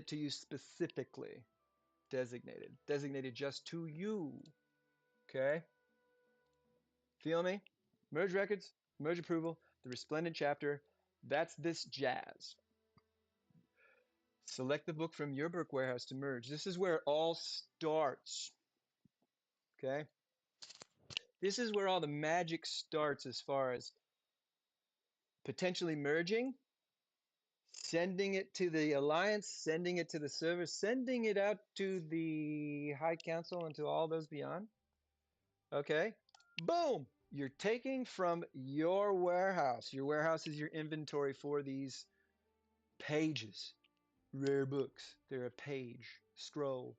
sent to you specifically. Designated. Designated just to you. Okay? Feel me? Merge records, merge approval, the resplendent chapter. That's this jazz. Select the book from your book warehouse to merge. This is where it all starts. Okay? This is where all the magic starts as far as potentially merging, sending it to the alliance, sending it to the server, sending it out to the high council and to all those beyond. Okay? Boom! You're taking from your warehouse. Your warehouse is your inventory for these pages. Rare books. They're a page, scroll.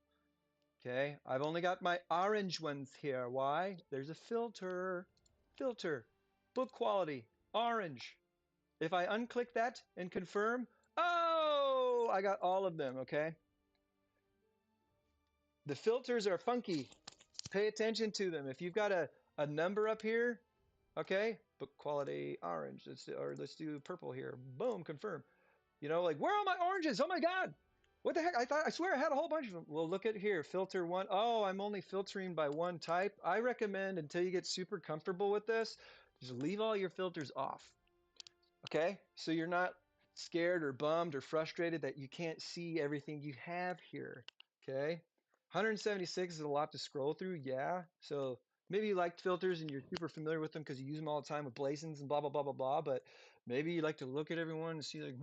Okay? I've only got my orange ones here. Why? There's a filter. Filter. Book quality. Orange. If I unclick that and confirm, oh, I got all of them, okay? The filters are funky. Pay attention to them. If you've got a number up here, okay, book quality orange, let's do purple here. Boom, confirm. You know, like, where are my oranges? Oh my God. What the heck? I swear I had a whole bunch of them. Well, look at here, filter one. Oh, I'm only filtering by one type. I recommend until you get super comfortable with this, just leave all your filters off. Okay? So you're not scared or bummed or frustrated that you can't see everything you have here. Okay? 176 is a lot to scroll through, yeah. So maybe you like filters and you're super familiar with them because you use them all the time with blazons and blah blah blah blah blah. But maybe you like to look at everyone and see like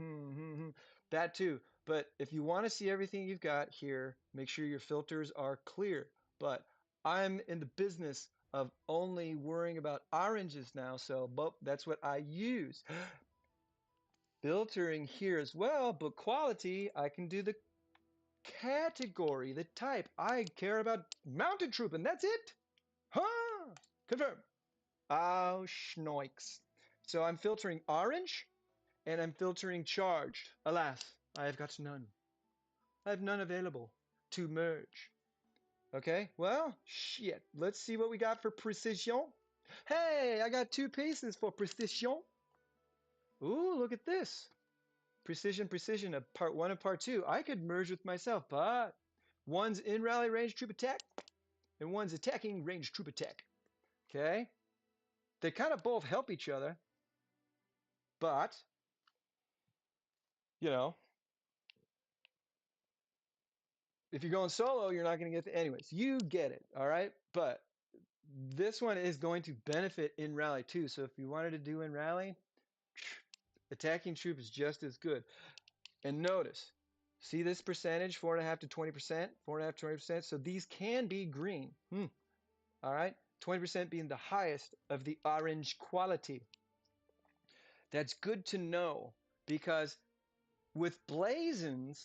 that too. But if you want to see everything you've got here, make sure your filters are clear. But I'm in the business of only worrying about oranges now, so that's what I use. Filtering here as well, but quality, I can do the category, the type. I care about mounted troop, and that's it. Huh? Confirm. Oh, schnoikes. So I'm filtering orange, and I'm filtering charged. Alas, I have got none. I have none available to merge. Okay, well, shit. Let's see what we got for precision. Hey, I got 2 pieces for precision. Ooh, look at this. Precision, precision of part 1 and part 2. I could merge with myself, but one's in rally range troop attack, and one's attacking range troop attack. Okay? They kind of both help each other, but, you know, if you're going solo, you're not going to get the. Anyways, you get it, all right? But this one is going to benefit in rally too. So if you wanted to do in rally, attacking troop is just as good. And notice, see this percentage, 4.5 to 20%, 4.5 to 20%. So these can be green. All right, 20% being the highest of the orange quality. That's good to know because with blazons,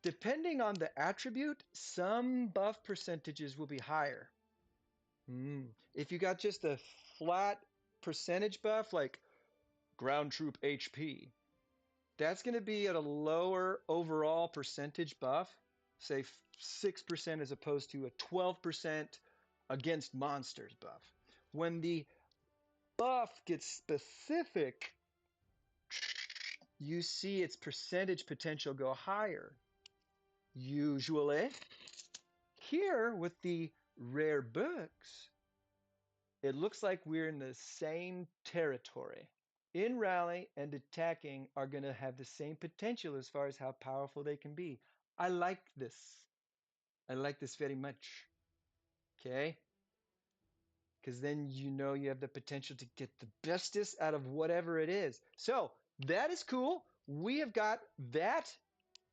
depending on the attribute, some buff percentages will be higher. If you got just a flat percentage buff, like ground troop HP, that's going to be at a lower overall percentage buff, say 6% as opposed to a 12% against monsters buff. When the buff gets specific, you see its percentage potential go higher. Usually, here with the rare books, it looks like we're in the same territory. In rally and attacking are going to have the same potential as far as how powerful they can be. I like this. I like this very much. Okay? Because then you know you have the potential to get the bestest out of whatever it is. So that is cool. We have got that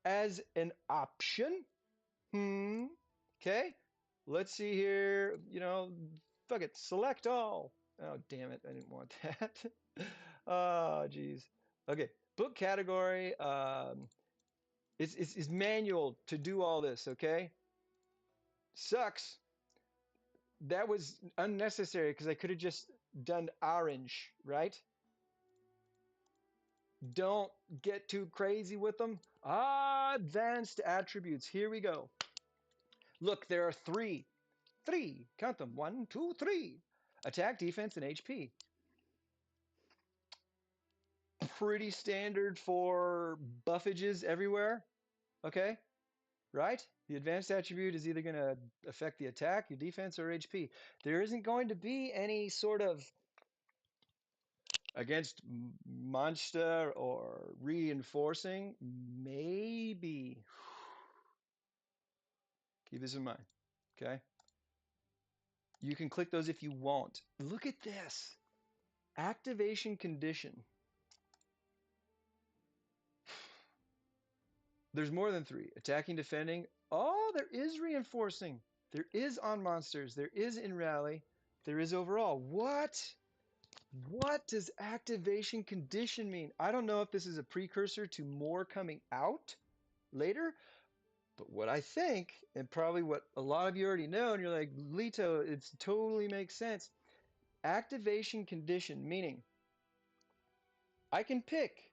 as an option. Okay. Let's see here. You know, fuck it. Select all. Oh, damn it. I didn't want that. Oh, geez. Okay. Book category. It's manual to do all this. Okay. Sucks. That was unnecessary because I could have just done orange, right? Don't get too crazy with them. Advanced attributes. Here we go. Look, there are three. Three. Count them. 1, 2, 3. Attack, defense, and HP. Pretty standard for buffages everywhere. Okay, right? The advanced attribute is either going to affect the attack, your defense, or HP. There isn't going to be any sort of against monster or reinforcing. Maybe. Keep this in mind. Okay. You can click those if you want. Look at this. Activation condition. There's more than three. Attacking, defending. Oh, there is reinforcing. There is on monsters. There is in rally. There is overall. What? What does activation condition mean? I don't know if this is a precursor to more coming out later, but what I think, and probably what a lot of you already know, and you're like, Lito, it totally makes sense. Activation condition, meaning I can pick,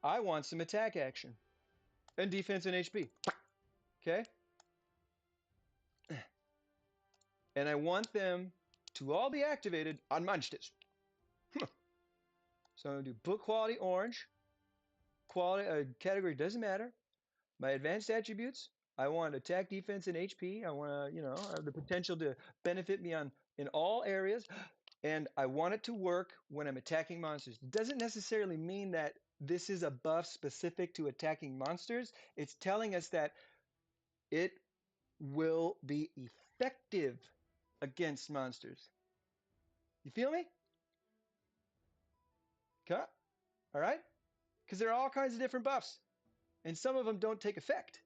I want some attack action and defense and HP. Okay? And I want them to all be activated on monsters. So I'm going to do book quality orange. Quality category doesn't matter. My advanced attributes, I want attack, defense, and HP. I want to, have the potential to benefit me in all areas. And I want it to work when I'm attacking monsters. It doesn't necessarily mean that this is a buff specific to attacking monsters. It's telling us that it will be effective against monsters. You feel me? Okay. All right? Because there are all kinds of different buffs, and some of them don't take effect.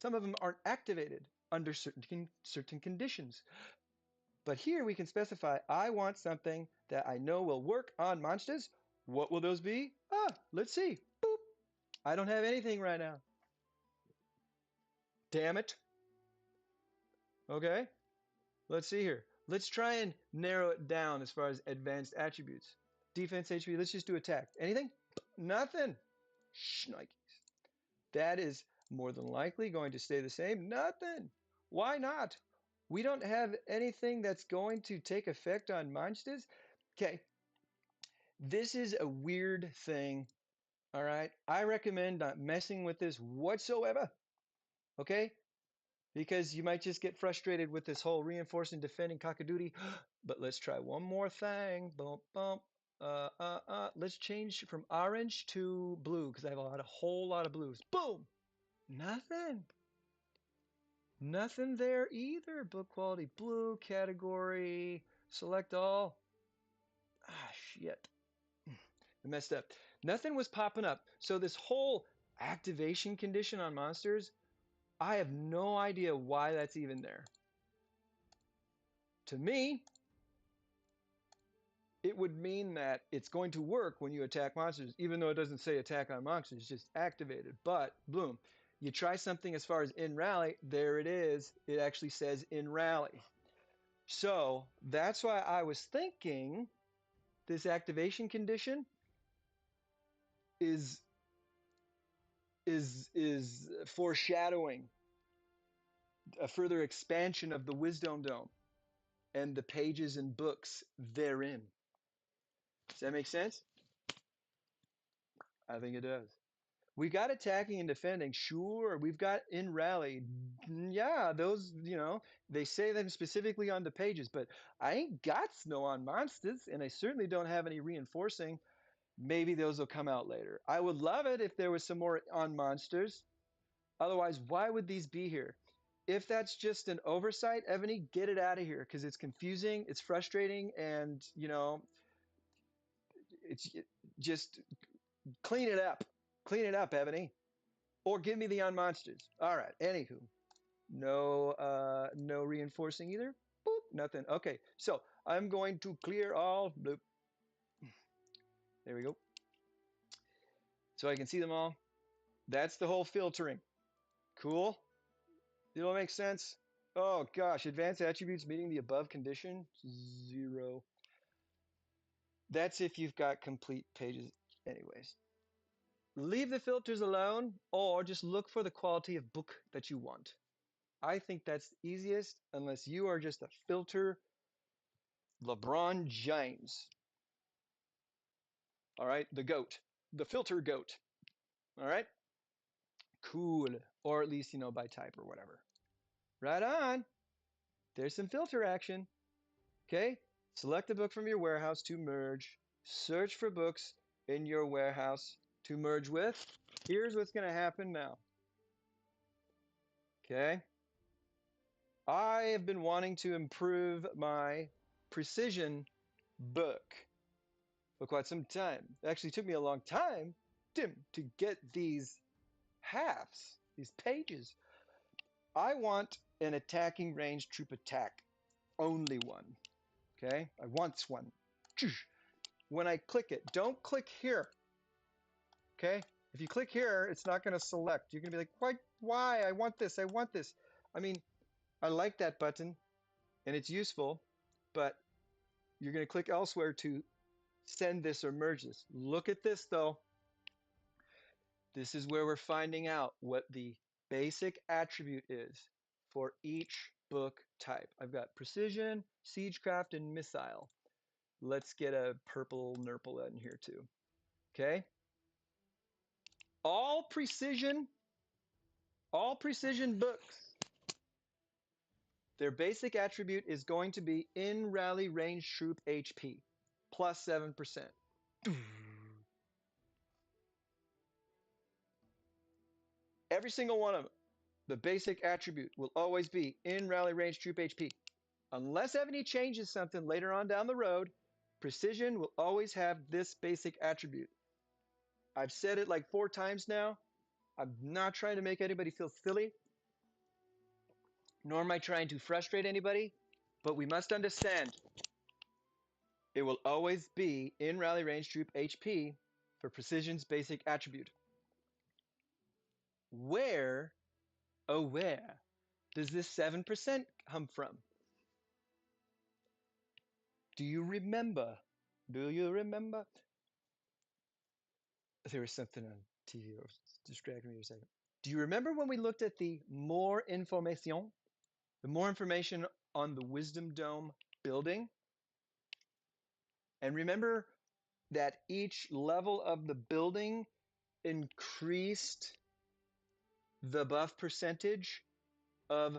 Some of them aren't activated under certain conditions. But here we can specify, I want something that I know will work on monsters. What will those be? Let's see. Boop. I don't have anything right now. Damn it. Okay, let's see here. Let's try and narrow it down as far as advanced attributes. Defense, HP, let's just do attack. Anything? Nothing. Shnikes. That is more than likely going to stay the same. Nothing. Why not? We don't have anything that's going to take effect on monsters. Okay, this is a weird thing. All right, I recommend not messing with this whatsoever. Okay, because you might just get frustrated with this whole reinforcing, defending cockadoodie. But let's try one more thing. Bump, bump. Let's change from orange to blue because I have a whole lot of blues. Boom. Nothing. Nothing there either. Book quality blue category. Select all. Shit. I messed up. Nothing was popping up. So this whole activation condition on monsters, I have no idea why that's even there. To me, it would mean that it's going to work when you attack monsters, even though it doesn't say attack on monsters, it's just activated. But boom, you try something as far as in rally, there it is. It actually says in rally. So that's why I was thinking this activation condition is is foreshadowing a further expansion of the Wisdom Dome and the pages and books therein. Does that make sense? I think it does. We got attacking and defending, sure. We've got in rally, yeah. Those, they say them specifically on the pages, but I ain't got snow on monsters, and I certainly don't have any reinforcing. Maybe those will come out later. I would love it if there was some more on monsters. Otherwise, why would these be here? If that's just an oversight, Ebony, get it out of here because it's confusing, it's frustrating, and it's just clean it up. Clean it up, Ebony. Or give me the on monsters. All right. Anywho, no reinforcing either. Boop, nothing. Okay, so I'm going to clear all. Bloop. There we go. So I can see them all. That's the whole filtering. Cool. It'll make sense. Oh gosh, advanced attributes meeting the above condition, 0. That's if you've got complete pages. Anyways, leave the filters alone or just look for the quality of book that you want. I think that's easiest unless you are just a filter LeBron James. All right, the GOAT, the filter GOAT. All right, Cool. Or at least, by type or whatever. Right on. There's some filter action. Okay. Select a book from your warehouse to merge. Search for books in your warehouse to merge with. Here's what's going to happen now. Okay. I have been wanting to improve my precision book for quite some time. It actually took me a long time, Tim, to get these halves, these pages. I want an attacking range troop attack. Only one. Okay? I want one. When I click it, don't click here. Okay? If you click here, it's not going to select. You're going to be like, why? I want this. I want this. I mean, I like that button and it's useful, but you're going to click elsewhere to send this or merge this. Look at this though. This is where we're finding out what the basic attribute is for each book type. I've got precision, siegecraft, and missile. Let's get a purple nurple in here too. Okay. All precision books, their basic attribute is going to be in rally range troop HP plus 7%. Every single one of them, the basic attribute will always be in rally range troop HP. Unless Ebony changes something later on down the road, precision will always have this basic attribute. I've said it like 4 times now. I'm not trying to make anybody feel silly, nor am I trying to frustrate anybody, but we must understand it will always be in rally range troop HP for precision's basic attribute. Where, oh where, does this 7% come from? Do you remember? Do you remember? There was something on TV that was distracting me for a second. Do you remember when we looked at the more information? The more information on the Wisdom Dome building? And remember that each level of the building increased the buff percentage of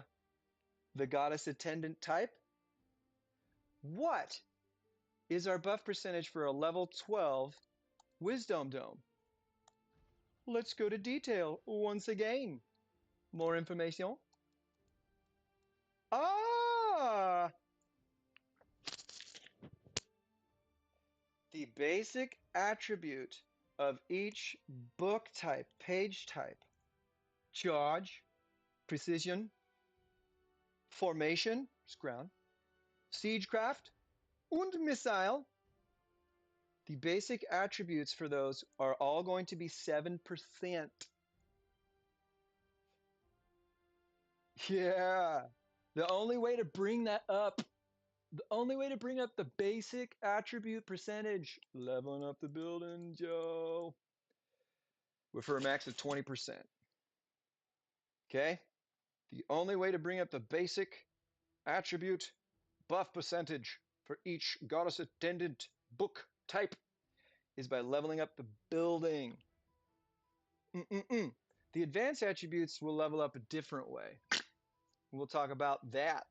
the goddess attendant type? What is our buff percentage for a level 12 Wisdom Dome? Let's go to detail once again. More information. Ah! The basic attribute of each book type, page type, charge, precision, formation, ground, siegecraft, and missile. The basic attributes for those are all going to be 7%. Yeah. The only way to bring that up, the only way to bring up the basic attribute percentage, leveling up the building, Joe, we're for a max of 20%. Okay? The only way to bring up the basic attribute buff percentage for each goddess attendant book type is by leveling up the building. The advanced attributes will level up a different way. We'll talk about that.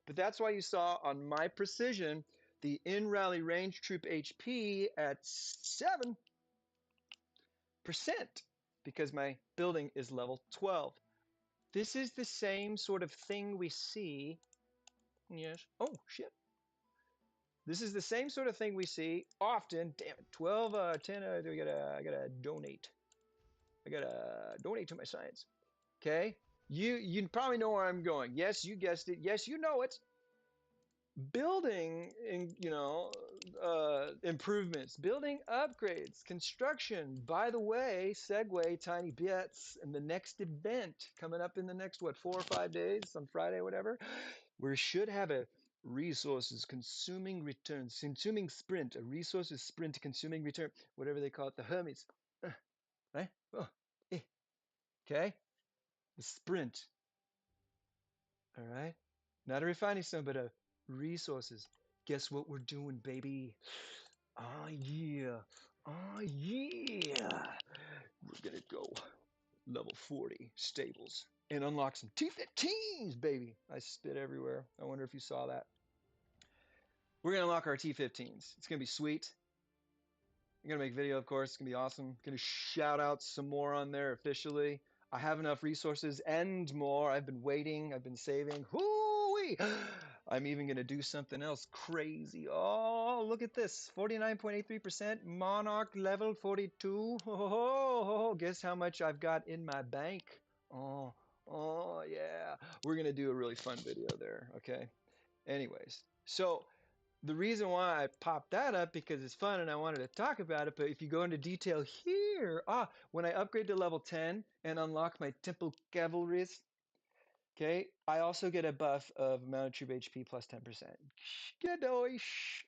But that's why you saw on my precision the in rally range troop HP at 7%, because my building is level 12. This is the same sort of thing we see. Yes. Oh, shit. This is the same sort of thing we see often. Damn it. 12, 10, I gotta donate. I gotta donate to my science. Okay? You probably know where I'm going. Yes, you guessed it. Yes, you know it. Building, improvements, building upgrades, construction. By the way, segue, tiny bits, and the next event coming up in the next, 4 or 5 days, on Friday, whatever, we should have a resources consuming returns, consuming sprint, a resources sprint consuming return, whatever they call it, the Hermes. Right? Oh, okay? The sprint. All right? Not a refining zone, but a resources. Guess what we're doing, baby? Oh, yeah. Oh, yeah. We're going to go level 40 stables and unlock some T15s, baby. I spit everywhere. I wonder if you saw that. We're going to unlock our T15s. It's going to be sweet. I'm going to make a video, of course. It's going to be awesome. Going to shout out some more on there officially. I have enough resources and more. I've been waiting. I've been saving. Hoo-wee! I'm even going to do something else crazy. Oh, look at this. 49.83%. Monarch level 42. Oh, guess how much I've got in my bank? Oh, oh, yeah. We're going to do a really fun video there, okay? Anyways, so the reason why I popped that up because it's fun and I wanted to talk about it. But if you go into detail here, when I upgrade to level 10 and unlock my Temple Cavalries, okay, I also get a buff of mounted troop HP plus 10%. Gadoish.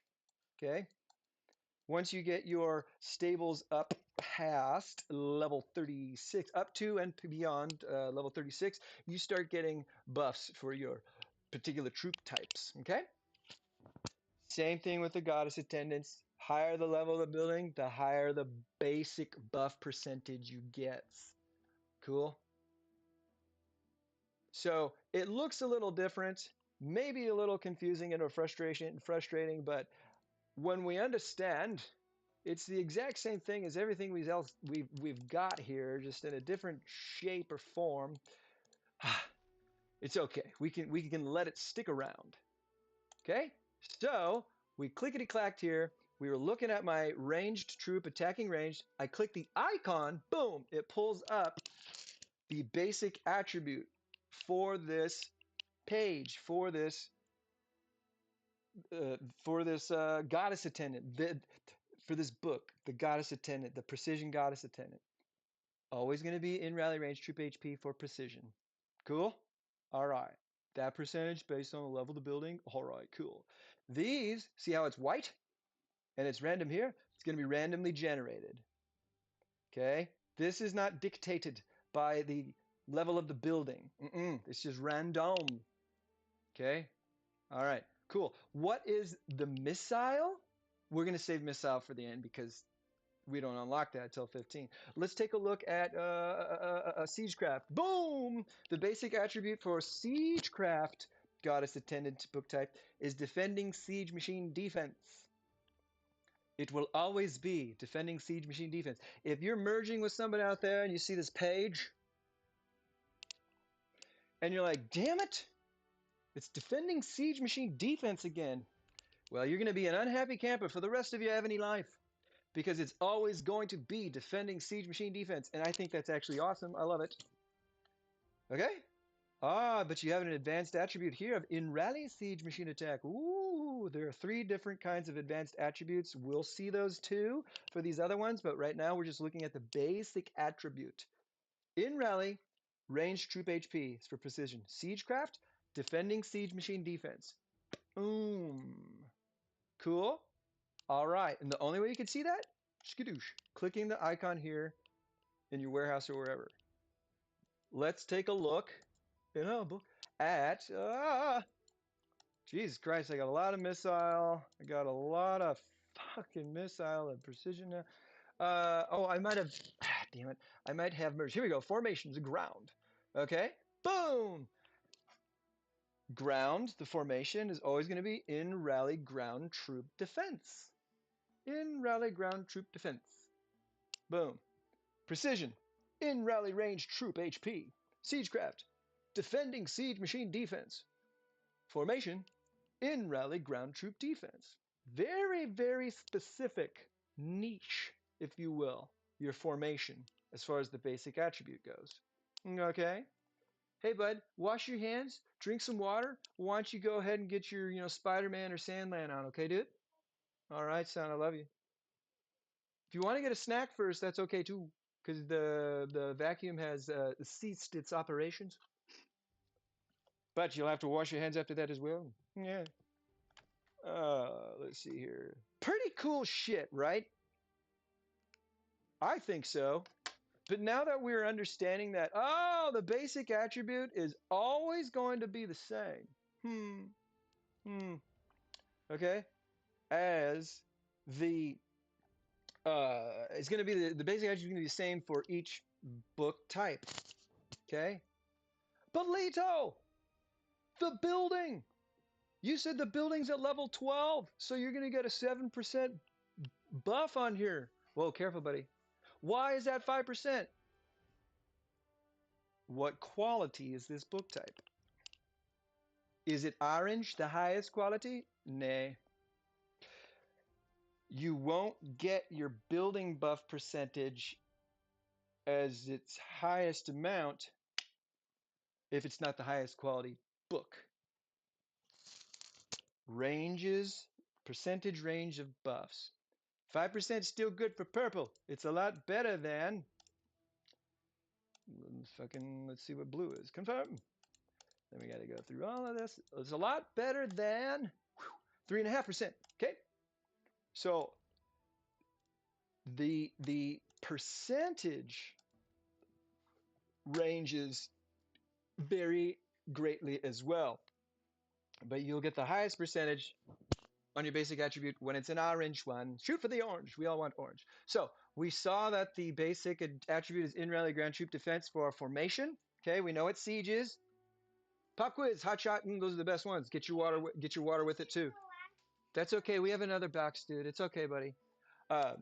Okay. Once you get your stables up past level 36, up to and beyond level 36, you start getting buffs for your particular troop types. Okay. Same thing with the goddess attendants. Higher the level of the building, the higher the basic buff percentage you get. Cool. So it looks a little different, maybe a little confusing and frustrating, but when we understand, it's the exact same thing as everything we've got here, just in a different shape or form. It's okay. We can let it stick around. Okay, so we clickety-clacked here. We were looking at my ranged troop attacking range. I click the icon, boom, it pulls up the basic attribute for this page, for this goddess attendant, for this book, the goddess attendant, the precision goddess attendant. Always going to be in rally range troop HP for precision. Cool? All right. That percentage based on the level of the building. All right, cool. These, see how it's white and it's random here? It's going to be randomly generated. Okay? This is not dictated by the level of the building. It's just random. Okay? All right, cool. What is the missile? We're going to save missile for the end because we don't unlock that until 15. Let's take a look at Siegecraft. Boom! The basic attribute for Siegecraft, goddess attendant book type, is defending siege machine defense. It will always be defending siege machine defense. If you're merging with somebody out there and you see this page, and you're like, damn it, it's defending siege machine defense again. Well, you're going to be an unhappy camper for the rest of your ebony life, because it's always going to be defending siege machine defense. And I think that's actually awesome. I love it. Okay? But you have an advanced attribute here of in rally siege machine attack. Ooh, there are 3 different kinds of advanced attributes. We'll see those too for these other ones, but right now we're just looking at the basic attribute. In rally, ranged troop HP is for precision. Siegecraft, defending siege machine defense. Boom. Cool. All right, and the only way you can see that, skadoosh, clicking the icon here in your warehouse or wherever. Let's take a look at, Jesus Christ, I got a lot of missile. I got a lot of fucking missile and precision now. I might have, damn it, I might have merged. Here we go, formations, ground. Okay, boom. Ground, the formation is always going to be in rally ground troop defense. In rally ground troop defense. Boom. Precision, in rally range troop HP. Siegecraft, defending siege machine defense. Formation, in rally ground troop defense. Very, very specific niche, if you will, your formation as far as the basic attribute goes. Okay? Hey, bud, wash your hands, drink some water. Why don't you go ahead and get your, Spider-Man or Sandland on, okay, dude? All right, son, I love you. If you want to get a snack first, that's okay too, because the vacuum has ceased its operations. But you'll have to wash your hands after that as well. Yeah. Let's see here. Pretty cool shit, right? I think so. But now that we're understanding that, the basic attribute is always going to be the same. Okay. As the it's going to be the basic attribute is going to be the same for each book type. Okay? But Lito, the building. You said the building's at level 12, so you're going to get a 7% buff on here. Whoa, careful, buddy. Why is that 5%? What quality is this book type? Is it orange, the highest quality? Nay. You won't get your building buff percentage as its highest amount if it's not the highest quality book. Ranges, percentage range of buffs. 5% is still good for purple. It's a lot better than, let's see what blue is. Confirm. Then we got to go through all of this. It's a lot better than 3.5%. Okay. So the percentage ranges vary greatly as well, but you'll get the highest percentage on your basic attribute when it's an orange one. Shoot for the orange. We all want orange. So we saw that the basic attribute is in rally ground troop defense for formation. Okay, we know what siege is. Pop quiz, hot shot, those are the best ones. Get your water with it too. That's okay. We have another box, dude. It's okay, buddy. Uh,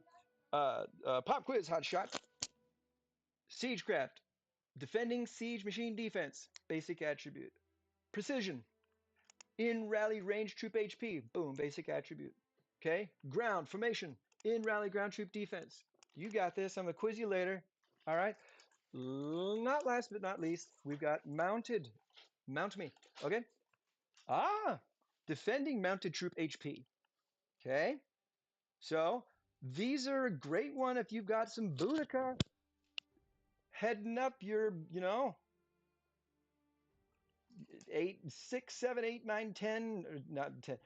pop quiz, hot shot. Siegecraft, defending siege machine defense, basic attribute. Precision, in rally range troop HP, boom, basic attribute. Okay, ground formation, in rally ground troop defense. You got this. I'm gonna quiz you later. All right. Not last but not least, we've got mounted. Mount me. Okay. Ah, defending mounted troop HP. Okay. So these are a great one if you've got some Boudica heading up your, 8, 6, 7, 8, 9, 10, or not 10,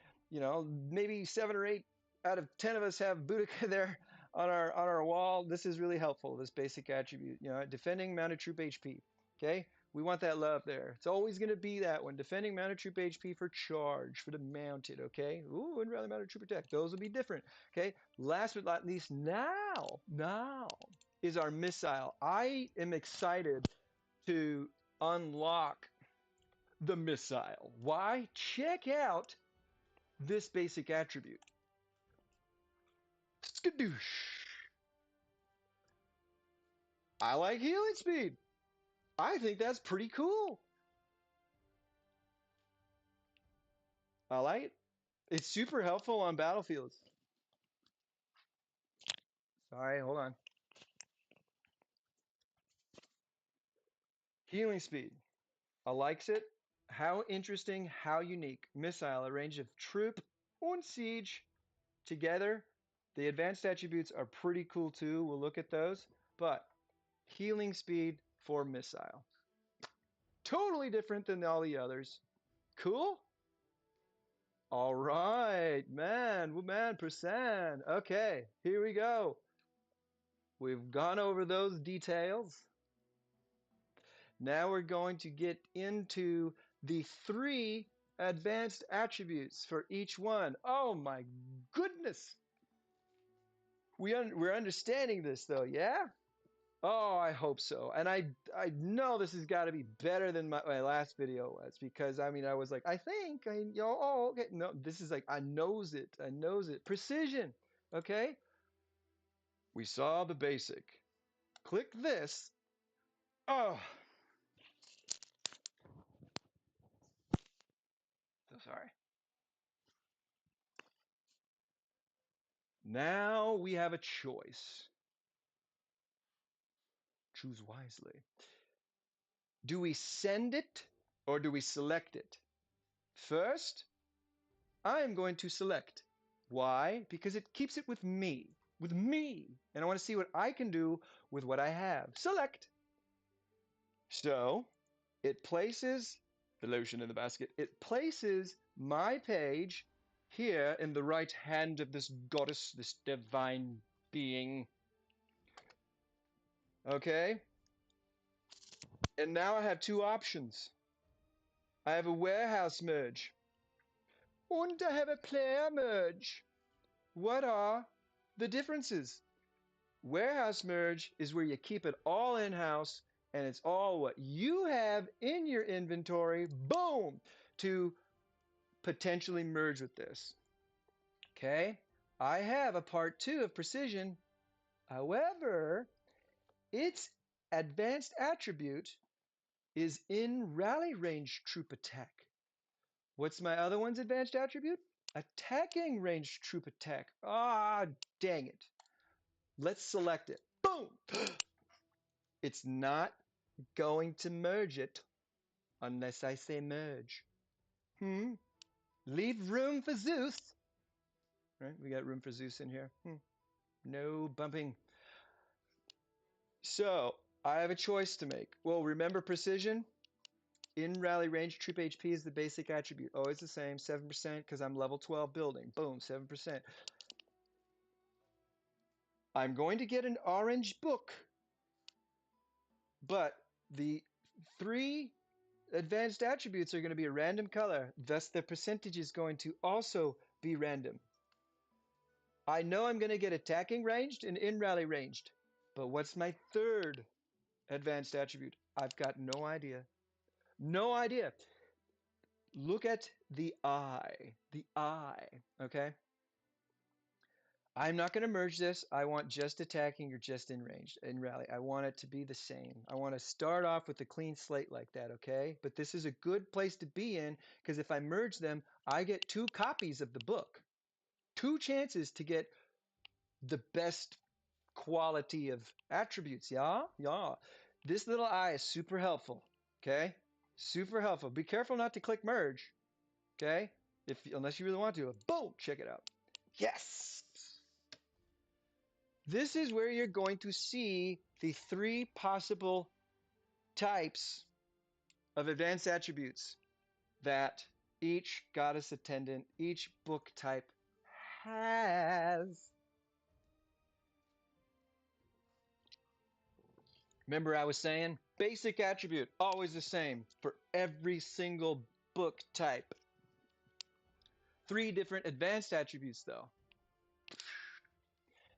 maybe 7 or 8 out of 10 of us have Boudica there on our wall. This is really helpful, this basic attribute, defending mounted troop HP. Okay. We want that love there. It's always going to be that one. Defending mounted troop HP for charge, for the mounted, okay? Ooh, and rally mounted troop attack. Those will be different, okay? Last but not least, now is our missile. I am excited to unlock the missile. Why? Check out this basic attribute. Skadoosh. I like healing speed. I think that's pretty cool. I like it. It's super helpful on battlefields. Sorry, hold on. Healing speed. I likes it. How interesting, how unique. Missile, a range of troop and siege together. The advanced attributes are pretty cool too. We'll look at those. But healing speed for missile. Totally different than all the others. Cool? All right, man, percent. Okay, here we go. We've gone over those details. Now we're going to get into the 3 advanced attributes for each one. Oh my goodness. We're understanding this though, yeah? Oh, I hope so. And I know this has got to be better than my last video was, because I mean I was like, I think oh okay. No, this is like I knows it. I knows it. Precision. Okay? We saw the basic. Click this. Oh, so sorry. Now we have a choice. Choose wisely. Do we send it or do we select it? First, I am going to select. Why? Because it keeps it with me. With me. And I want to see what I can do with what I have. Select. So it places the lotion in the basket. It places my page here in the right hand of this goddess, this divine being. Okay? And now I have 2 options. I have a warehouse merge. And I have a player merge. What are the differences? Warehouse merge is where you keep it all in-house and it's all what you have in your inventory, boom, to potentially merge with this. Okay, I have a part 2 of precision. However, its advanced attribute is in rally range troop attack. What's my other one's advanced attribute? Attacking range troop attack. Ah, dang it. Let's select it. Boom! It's not going to merge it unless I say merge. Leave room for Zeus. Right? We got room for Zeus in here. No bumping. So I have a choice to make. Well, remember precision? In rally range, troop HP is the basic attribute. Always the same, 7% because I'm level 12 building. Boom, 7%. I'm going to get an orange book, but the 3 advanced attributes are going to be a random color. Thus, the percentage is going to also be random. I know I'm going to get attacking ranged and in rally ranged, but what's my 3rd advanced attribute? I've got no idea. No idea. Look at the eye. The eye, okay? I'm not going to merge this. I want just attacking or just in range, in rally. I want it to be the same. I want to start off with a clean slate like that, okay? But this is a good place to be in because if I merge them, I get 2 copies of the book. 2 chances to get the best quality of attributes, yeah? Yeah. This little eye is super helpful, okay? Super helpful. Be careful not to click merge, okay? Unless you really want to. Boom, check it out. Yes! This is where you're going to see the 3 possible types of advanced attributes that each goddess attendant, each book type has. Remember I was saying basic attribute, always the same for every single book type. 3 different advanced attributes though.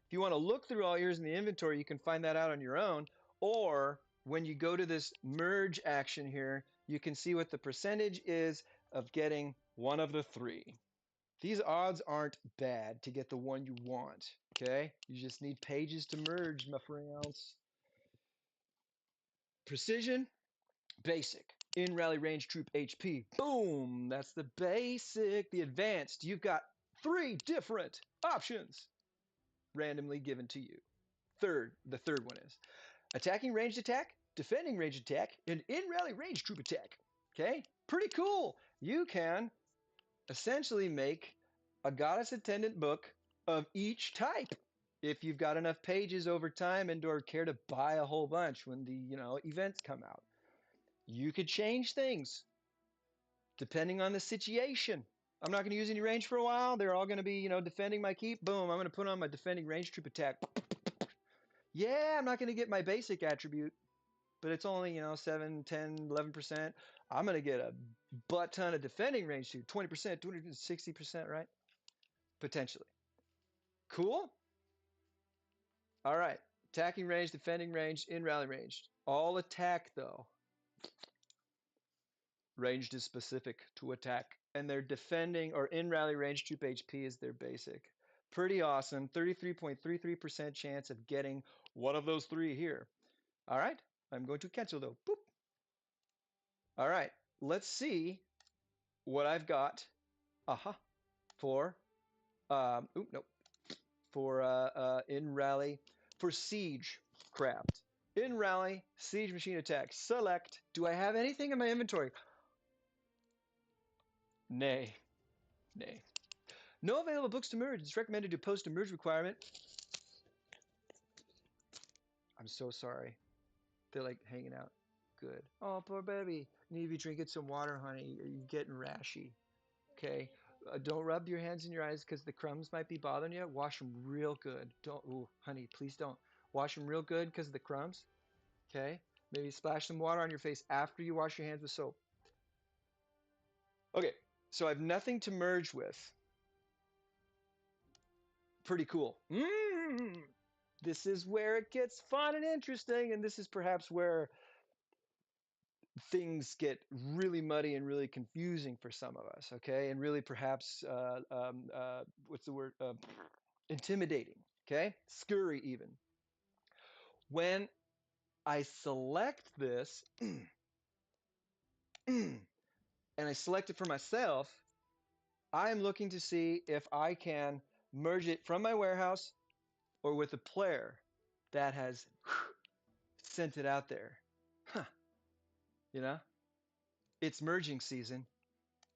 If you want to look through all yours in the inventory, you can find that out on your own. Or when you go to this merge action here, you can see what the percentage is of getting one of the 3. These odds aren't bad to get the one you want, okay? You just need pages to merge, my friends. Precision, basic. In rally range troop HP, boom, that's the basic. The advanced, you've got 3 different options randomly given to you. The third one is attacking ranged attack, defending ranged attack, and in rally range troop attack. Okay, pretty cool. You can essentially make a goddess attendant book of each type if you've got enough pages over time and or care to buy a whole bunch when the events come out. You could change things depending on the situation. I'm not going to use any range for a while. They're all going to be, defending my keep. Boom, I'm going to put on my defending range troop attack. Yeah, I'm not going to get my basic attribute, but it's only, 7, 10, 11%. I'm going to get a butt ton of defending range too. 20%, 260%, right? Potentially. Cool? All right. Attacking range, defending range, in rally range. All attack, though. Ranged is specific to attack. And their defending or in rally range troop HP is their basic. Pretty awesome. 33.33% chance of getting one of those 3 here. All right. I'm going to cancel though. Boop. All right. Let's see what I've got. For nope. For in rally for Siegecraft. In rally, siege machine attack. Select. Do I have anything in my inventory? Nay. Nay. No available books to merge. It's recommended to post a merge requirement. I'm so sorry. They're like hanging out. Good. Oh, poor baby. You need to be drinking some water, honey. You're getting rashy. Okay. Don't rub your hands in your eyes because the crumbs might be bothering you. Wash them real good. Don't, ooh, honey, please don't. Wash them real good because of the crumbs. Okay. Maybe splash some water on your face after you wash your hands with soap. Okay. So I have nothing to merge with. Pretty cool. This is where it gets fun and interesting, and this is perhaps where things get really muddy and really confusing for some of us, okay? And really perhaps, what's the word? Intimidating, okay? Scurry even. When I select this and I select it for myself, I'm looking to see if I can merge it from my warehouse or with a player that has sent it out there. Huh, you know, it's merging season.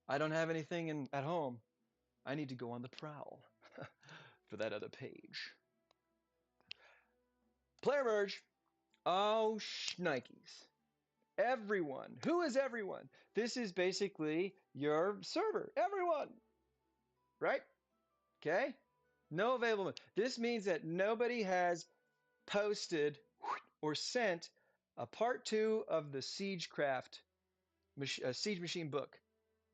I don't have anything at home. I need to go on the prowl for that other page. Player merge. Oh, shnikes. Everyone. Who is everyone? This is basically your server. Everyone, right? Okay. No available. This means that nobody has posted or sent a part 2 of the Siegecraft Siege Machine book.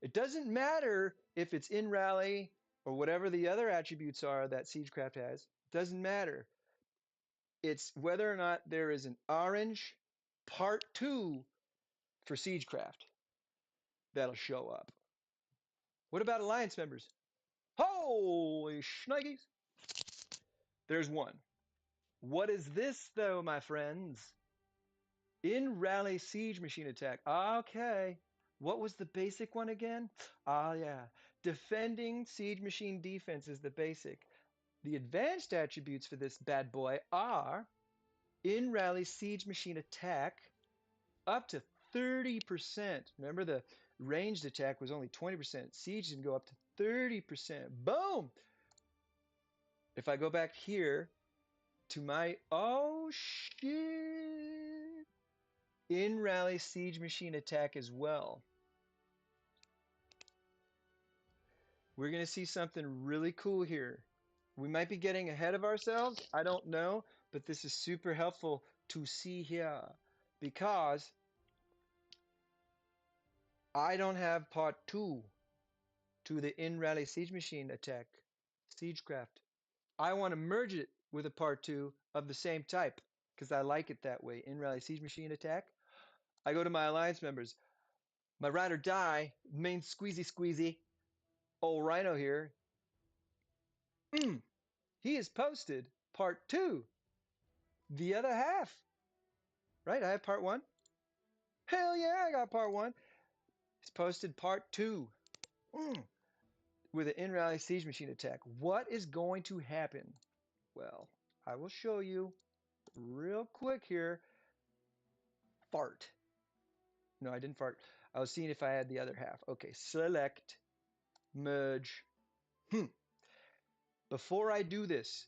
It doesn't matter if it's in Rally or whatever the other attributes are that Siegecraft has. It doesn't matter. It's whether or not there is an orange part 2 for Siegecraft that'll show up. What about Alliance members? Holy shnikes! There's one. What is this, though, my friends? In Rally Siege Machine Attack. Okay. What was the basic one again? Ah, yeah. Defending Siege Machine Defense is the basic. The advanced attributes for this bad boy are in Rally Siege Machine Attack up to 30%. Remember, the ranged attack was only 20%. Siege can go up to 30%. Boom! If I go back here to my, oh shit, in Rally Siege Machine Attack as well, we're going to see something really cool here. We might be getting ahead of ourselves. I don't know, but this is super helpful to see here because I don't have part 2 to the in Rally Siege Machine Attack Siegecraft. I want to merge it with a part 2 of the same type because I like it that way. In Rally Siege Machine Attack. I go to my Alliance members. My ride or die, main squeezy, old Rhino here. He has posted part 2, the other half. Right? I have part 1. Hell yeah, I got part 1. He's posted part 2 with an in Rally Siege Machine Attack. What is going to happen? Well, I will show you real quick here. Fart. No, I didn't fart. I was seeing if I had the other half. Okay, select, merge. Before I do this,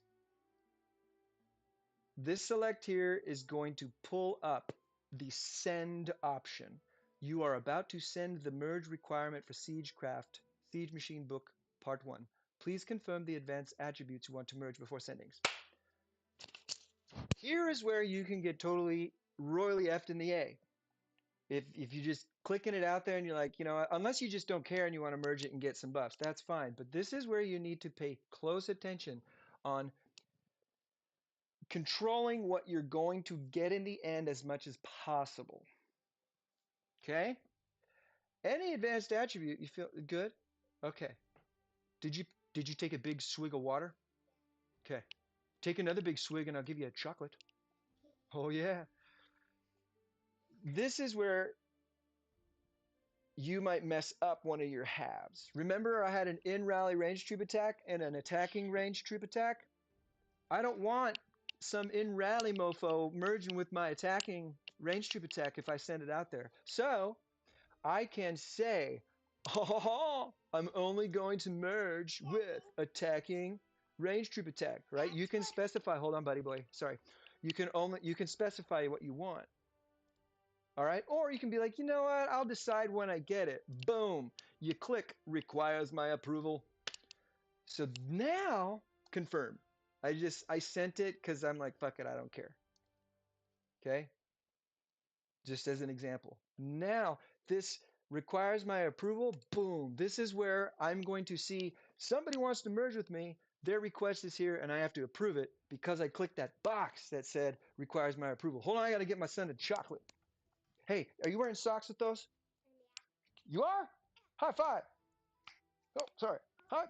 this select here is going to pull up the send option. You are about to send the merge requirement for Siegecraft, Siege Machine Book, Part 1. Please confirm the advanced attributes you want to merge before sendings. Here is where you can get totally royally effed in the A. If you just clicking it out there and you're like, you know, unless you just don't care and you want to merge it and get some buffs, that's fine. But this is where you need to pay close attention on controlling what you're going to get in the end as much as possible. Okay? Any advanced attribute, you feel good? Okay. Did you take a big swig of water? Okay. Take another big swig and I'll give you a chocolate. Oh yeah. This is where you might mess up one of your halves. Remember I had an in-rally range troop attack and an attacking range troop attack? I don't want some in-rally mofo merging with my attacking range troop attack if I send it out there. So I can say, oh, I'm only going to merge with attacking range troop attack, right? You can specify, hold on, buddy boy, sorry. You can specify what you want. All right, or you can be like, you know what? I'll decide when I get it. Boom. You click requires my approval. So now confirm. I sent it because I'm like, fuck it, I don't care. Okay. Just as an example. Now this requires my approval. Boom. This is where I'm going to see somebody wants to merge with me. Their request is here, and I have to approve it because I clicked that box that said requires my approval. Hold on, I got to get my son a chocolate. Hey, are you wearing socks with those? You are? High five. Oh, sorry. Hi.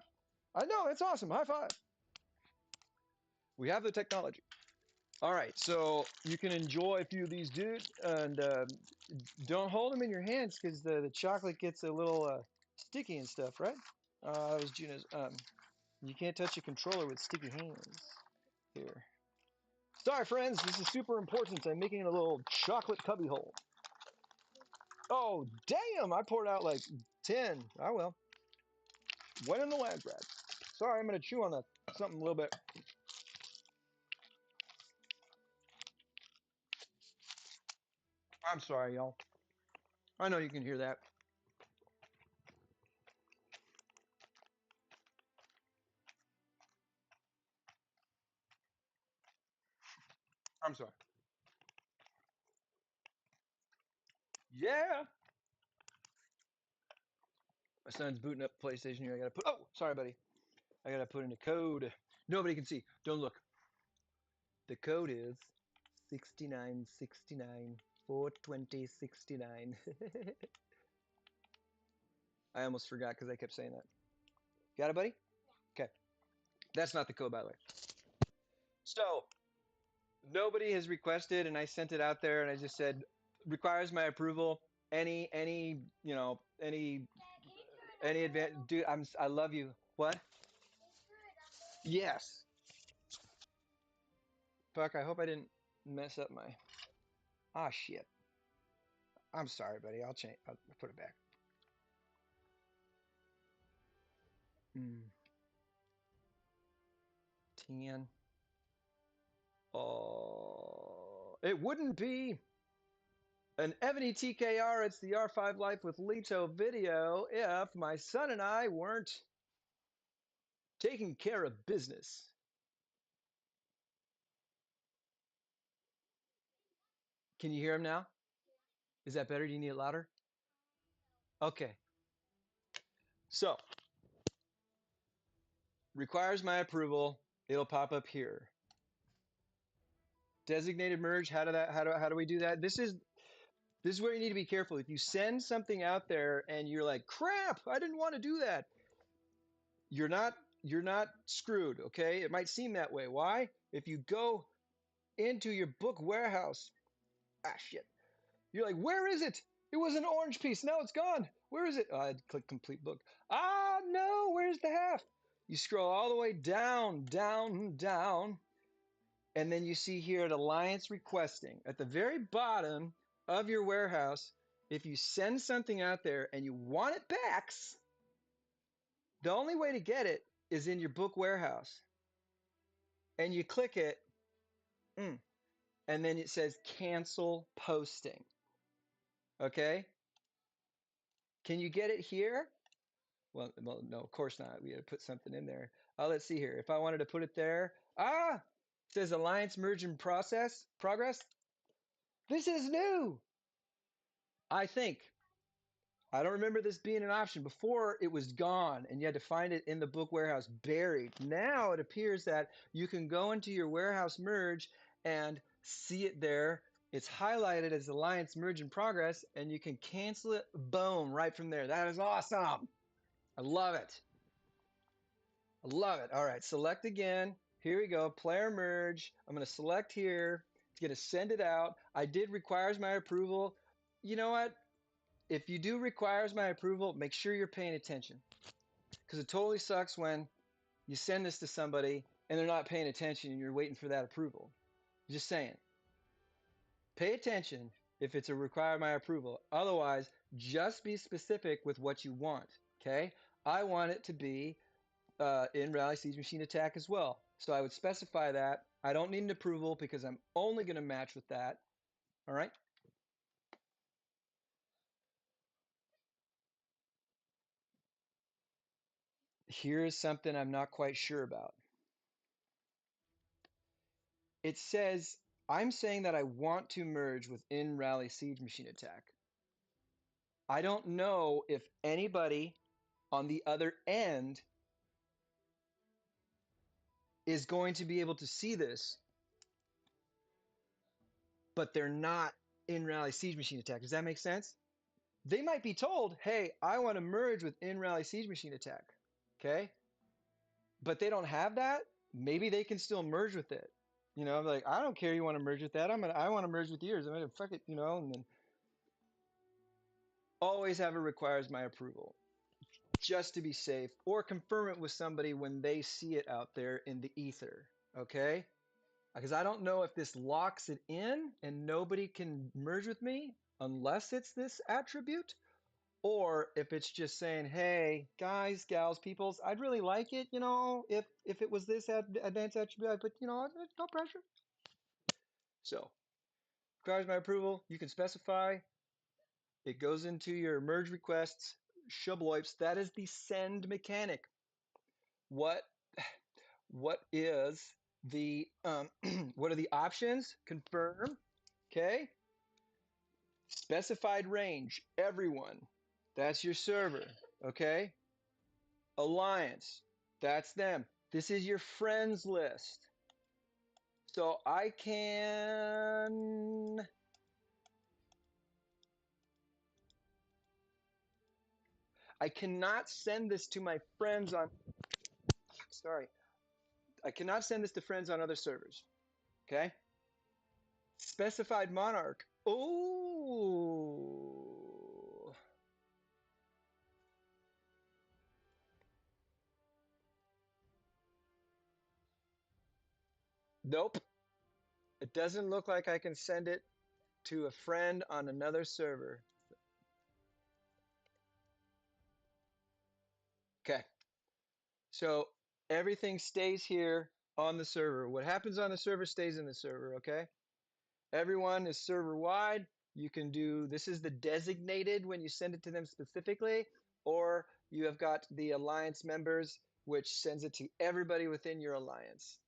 I know, it's awesome. High five. We have the technology. All right, so you can enjoy a few of these, dude, and don't hold them in your hands because the chocolate gets a little sticky and stuff, right? That was Gina's. You can't touch a controller with sticky hands. Here. Sorry, friends, this is super important. I'm making a little chocolate cubby hole. Oh, damn! I poured out like 10. Oh, well. When in the land grab. Sorry, I'm going to chew on something a little bit. I'm sorry, y'all. I know you can hear that. I'm sorry. Yeah! My son's booting up PlayStation here. I got to put. Oh, sorry, buddy. I got to put in a code. Nobody can see. Don't look. The code is 6969 42069. I almost forgot because I kept saying that. Got it, buddy? Okay. That's not the code, by the way. So, nobody has requested, and I sent it out there, and I just said, requires my approval. Any advance, dude. I love you. What? Yes. Fuck. I hope I didn't mess up my. Ah, shit. I'm sorry, buddy. I'll change. I'll put it back. Hmm. 10. Oh, it wouldn't be an Ebony TKR. It's the R5 Life with Lito video if my son and I weren't taking care of business. Can you hear him now? Is that better? Do you need it louder? Okay. So, requires my approval. It'll pop up here. Designated merge. How do we do that? This is where you need to be careful. If you send something out there and you're like, crap, I didn't want to do that. You're not screwed, okay? It might seem that way. Why? If you go into your book warehouse, ah shit. You're like, where is it? It was an orange piece. Now it's gone. Where is it? Oh, I'd click complete book. Ah no, where's the half? You scroll all the way down, down, down, and then you see here at Alliance requesting at the very bottom of your warehouse, if you send something out there and you want it back, the only way to get it is in your book warehouse. And you click it, and then it says cancel posting. Okay? Can you get it here? Well, no, of course not. We had to put something in there. Let's see here. If I wanted to put it there, it says Alliance merge in progress. This is new. I think. I don't remember this being an option. Before it was gone and you had to find it in the book warehouse buried. Now it appears that you can go into your warehouse merge and see it there. It's highlighted as Alliance merge in progress and you can cancel it, boom, right from there. That is awesome. I love it. I love it. All right, select again. Here we go, player merge. I'm going to select here. It's going to send it out. I did requires my approval. You know what? If you do requires my approval, make sure you're paying attention because it totally sucks when you send this to somebody and they're not paying attention and you're waiting for that approval. Just saying. Pay attention if it's a require my approval. Otherwise, just be specific with what you want. Okay? I want it to be in Rally Siege Machine Attack as well. So I would specify that. I don't need an approval because I'm only going to match with that. All right? Here's something I'm not quite sure about. It says I'm saying that I want to merge within Rally Siege Machine Attack. I don't know if anybody on the other end is going to be able to see this, but they're not in rally siege machine attack. Does that make sense? They might be told, hey, I want to merge with in rally siege machine attack. Okay. But they don't have that. Maybe they can still merge with it. You know, I'm like, I don't care. You want to merge with that? I want to merge with yours. I'm gonna fuck it. You know, and then always have it requires my approval just to be safe, or confirm it with somebody when they see it out there in the ether. Okay. Because I don't know if this locks it in and nobody can merge with me unless it's this attribute, or if it's just saying, hey, guys, gals, peoples, I'd really like it, you know, if it was this advanced attribute, but, you know, no pressure. So, requires my approval. You can specify. It goes into your merge requests, shubloips. That is the send mechanic. What what is the what are the options? Confirm. Okay. Specified range, everyone. That's your server. Okay. Alliance, that's them. This is your friends list. So I cannot send this to my friends on, sorry, I cannot send this to friends on other servers. Okay. Specified monarch. Oh, nope. It doesn't look like I can send it to a friend on another server. Okay. So everything stays here on the server. What happens on the server stays in the server, okay? Everyone is server wide. You can do, this is the designated when you send it to them specifically, or you have got the alliance members, which sends it to everybody within your alliance.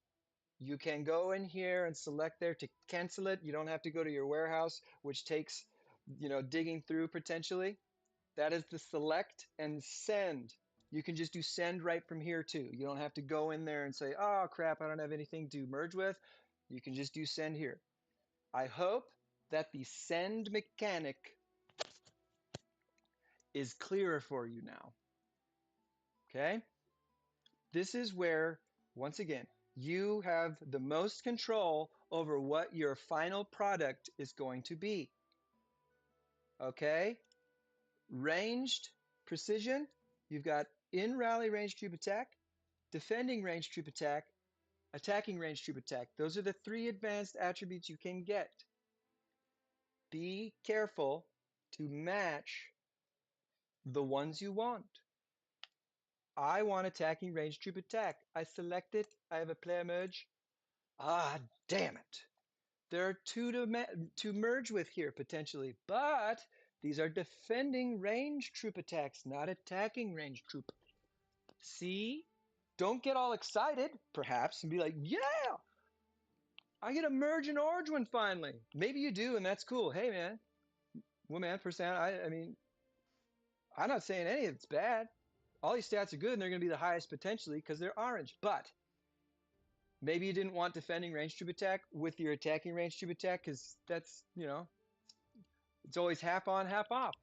You can go in here and select there to cancel it. You don't have to go to your warehouse, which takes, you know, digging through potentially. That is the select and send. You can just do send right from here too. You don't have to go in there and say, oh crap, I don't have anything to merge with. You can just do send here. I hope that the send mechanic is clearer for you now. Okay? This is where, once again, you have the most control over what your final product is going to be. Okay? Ranged precision, you've got in rally range troop attack, defending range troop attack, attacking range troop attack. Those are the three advanced attributes you can get. Be careful to match the ones you want. I want attacking range troop attack. I select it. I have a player merge. Ah, damn it. There are two to merge with here potentially, but these are defending range troop attacks, not attacking range troop. See? Don't get all excited, perhaps, and be like, yeah, I get a merge and orange one finally. Maybe you do, and that's cool. Hey, man, woman, percent. I mean, I'm not saying any of it's bad. All these stats are good, and they're going to be the highest potentially because they're orange. But maybe you didn't want defending range troop attack with your attacking range troop attack because that's, you know, it's always half on, half off.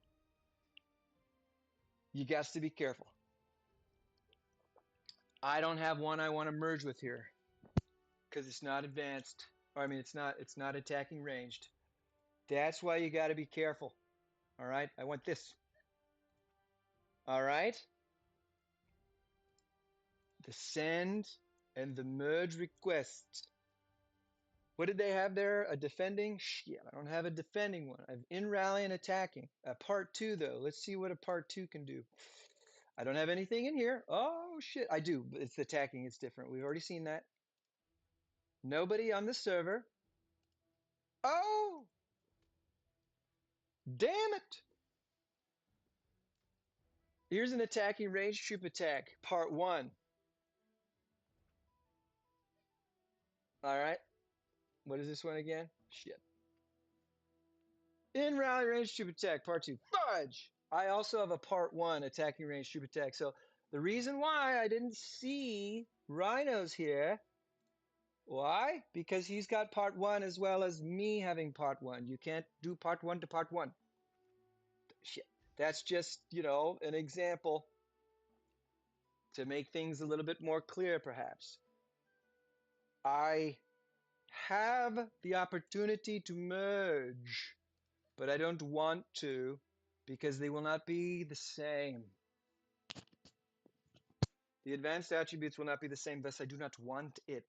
You got to be careful. I don't have one I want to merge with here because it's not advanced. Or I mean, it's not attacking ranged. That's why you got to be careful. All right, I want this. All right, the send and the merge request. What did they have there? A defending? Shit, I don't have a defending one. I have in rally and attacking. A part two though. Let's see what a part two can do. I don't have anything in here. Oh shit, I do. But it's attacking. It's different. We've already seen that. Nobody on the server. Oh, damn it! Here's an attacking range troop attack, part one. All right. What is this one again? Shit. In rally range troop attack, part two. Fudge! I also have a part one attacking range troop attack. So the reason why I didn't see rhinos here Why? Because he's got part one as well as me having part one. You can't do part one to part one. Shit. That's just, an example to make things a little bit more clear, perhaps. I have the opportunity to merge, but I don't want to because they will not be the same. The advanced attributes will not be the same, thus I do not want it.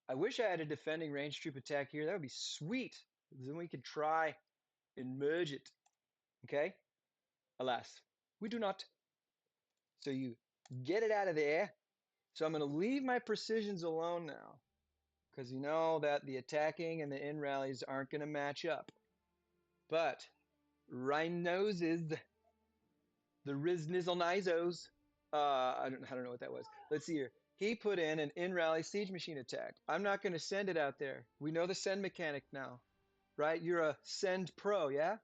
I wish I had a defending range troop attack here. That would be sweet. Then we could try and merge it. Okay? Alas, we do not. So you get it out of there. So I'm going to leave my precisions alone now because you know that the attacking and the in rallies aren't going to match up. But Rhinoses, the Riznizzlenizos, I don't know what that was. Let's see here. He put in an in rally siege machine attack. I'm not going to send it out there. We know the send mechanic now, right? You're a send pro, yeah?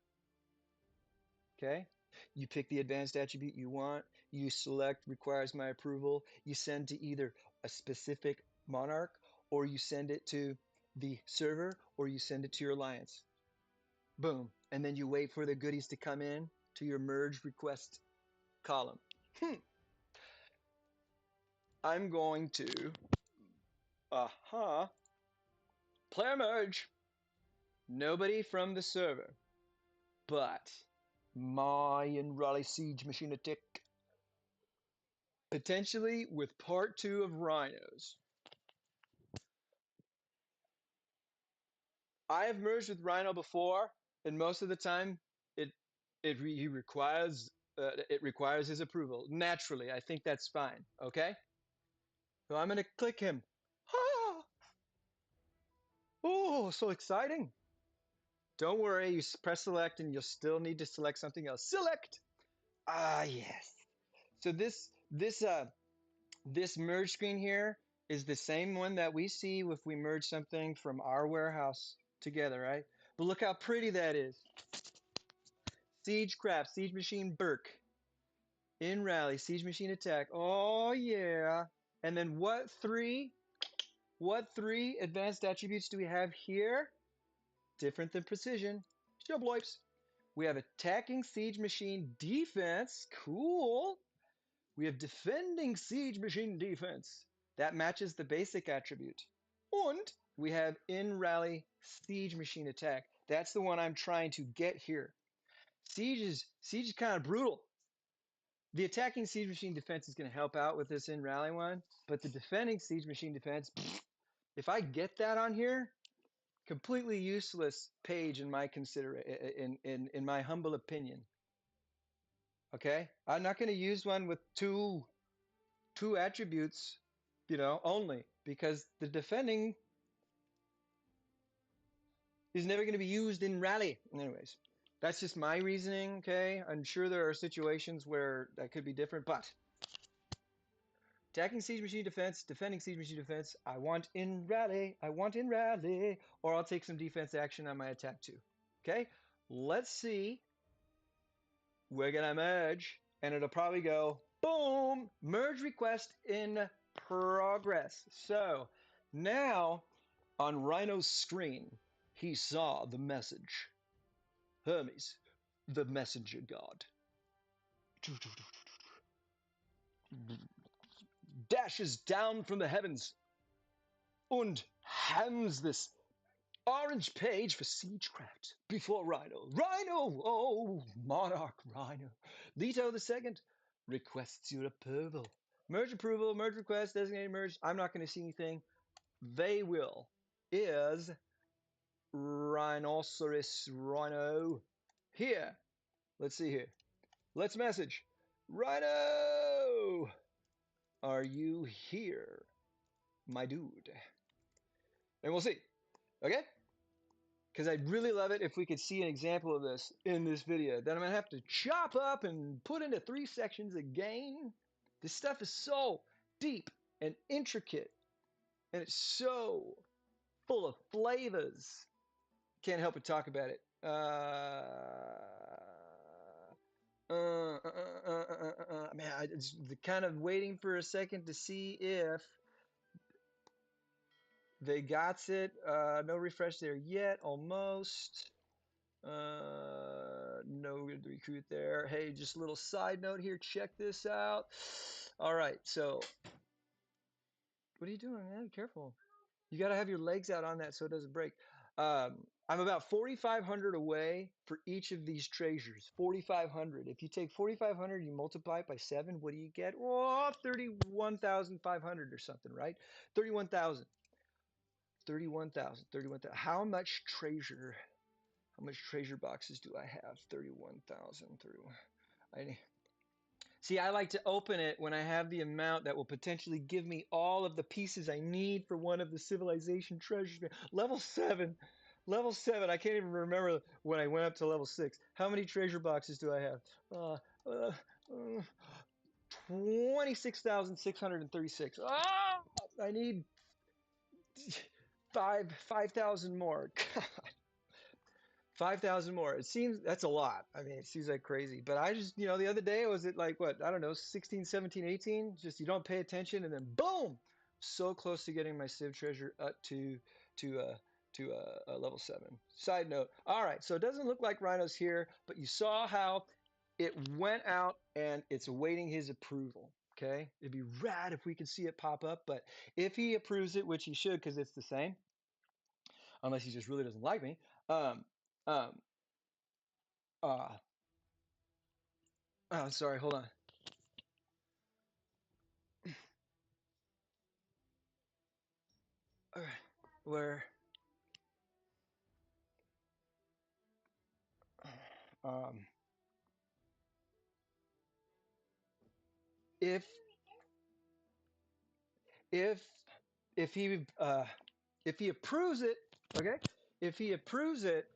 Okay. You pick the advanced attribute you want. You select requires my approval. You send to either a specific monarch or you send it to the server or you send it to your alliance. Boom. And then you wait for the goodies to come in to your merge request column. I'm going to, player merge. Nobody from the server, but my in Raleigh Siege Machine Attack. Potentially with part two of Rhinos. I have merged with Rhino before, and most of the time, it it requires his approval. Naturally, I think that's fine. Okay, so I'm gonna click him. Ah, oh, so exciting! Don't worry, you press select, and you'll still need to select something else. Select. Ah, yes. So this merge screen here is the same one that we see if we merge something from our warehouse together, right? But look how pretty that is. Siegecraft, Siege Machine Burke. In rally, Siege Machine Attack. Oh yeah. And then what three advanced attributes do we have here? Different than precision. Shubloips. We have attacking Siege Machine Defense. Cool. We have defending Siege Machine Defense. That matches the basic attribute. And we have in rally Siege Machine Attack. That's the one I'm trying to get here. Siege is kind of brutal. The attacking Siege Machine Defense is going to help out with this in rally one, but the defending Siege Machine Defense, if I get that on here, completely useless page in my in my humble opinion. Okay, I'm not going to use one with two attributes, only because the defending is never going to be used in rally. Anyways, that's just my reasoning. Okay, I'm sure there are situations where that could be different, but attacking Siege Machine Defense, defending Siege Machine Defense. I want in rally. I want in rally. Or I'll take some defense action on my attack too. Okay, let's see. We're going to merge, and it'll probably go, boom, merge request in progress. So now on Rhino's screen, he saw the message. Hermes, the messenger god, dashes down from the heavens and hands this orange page for Siegecraft before Rhino. Rhino! Oh, Monarch Rhino. Leto II requests your approval. Merge approval, merge request, designated merge. I'm not going to see anything. They will. Is Rhinoceros Rhino here? Let's see here. Let's message. Rhino! Are you here, my dude? And we'll see. Okay? Because I'd really love it if we could see an example of this in this video. Then I'm going to have to chop up and put into 3 sections again. This stuff is so deep and intricate, and it's so full of flavors. Can't help but talk about it. Man, it's the kind of waiting for a second to see if They got it. No refresh there yet. Almost. No recruit there. Hey, just a little side note here. Check this out. All right. So, what are you doing, man? Careful. You got to have your legs out on that so it doesn't break. I'm about 4,500 away for each of these treasures. 4,500. If you take 4,500, you multiply it by 7, what do you get? Oh, 31,500 or something, right? 31,000. 31,000. 31,000. How much treasure boxes do I have? 31,000 through. I See, I like to open it when I have the amount that will potentially give me all of the pieces I need for one of the civilization treasures. Level 7. Level 7. I can't even remember when I went up to level 6. How many treasure boxes do I have? Uh, uh, uh, 26,636. Ah, I need 5,000 more. 5,000 more. It seems that's a lot. I mean, it seems like crazy. But I just, the other day, was it like what? I don't know, 16, 17, 18? Just you don't pay attention and then boom! So close to getting my Civ treasure up to level 7. Side note. All right, so it doesn't look like Rhino's here, but you saw how it went out and it's awaiting his approval. Okay? It'd be rad if we could see it pop up, but if he approves it, which he should because it's the same, unless he just really doesn't like me. Um, um, uh, Oh, sorry, hold on. All right. Where um if if if he if he approves it, okay? If he approves it,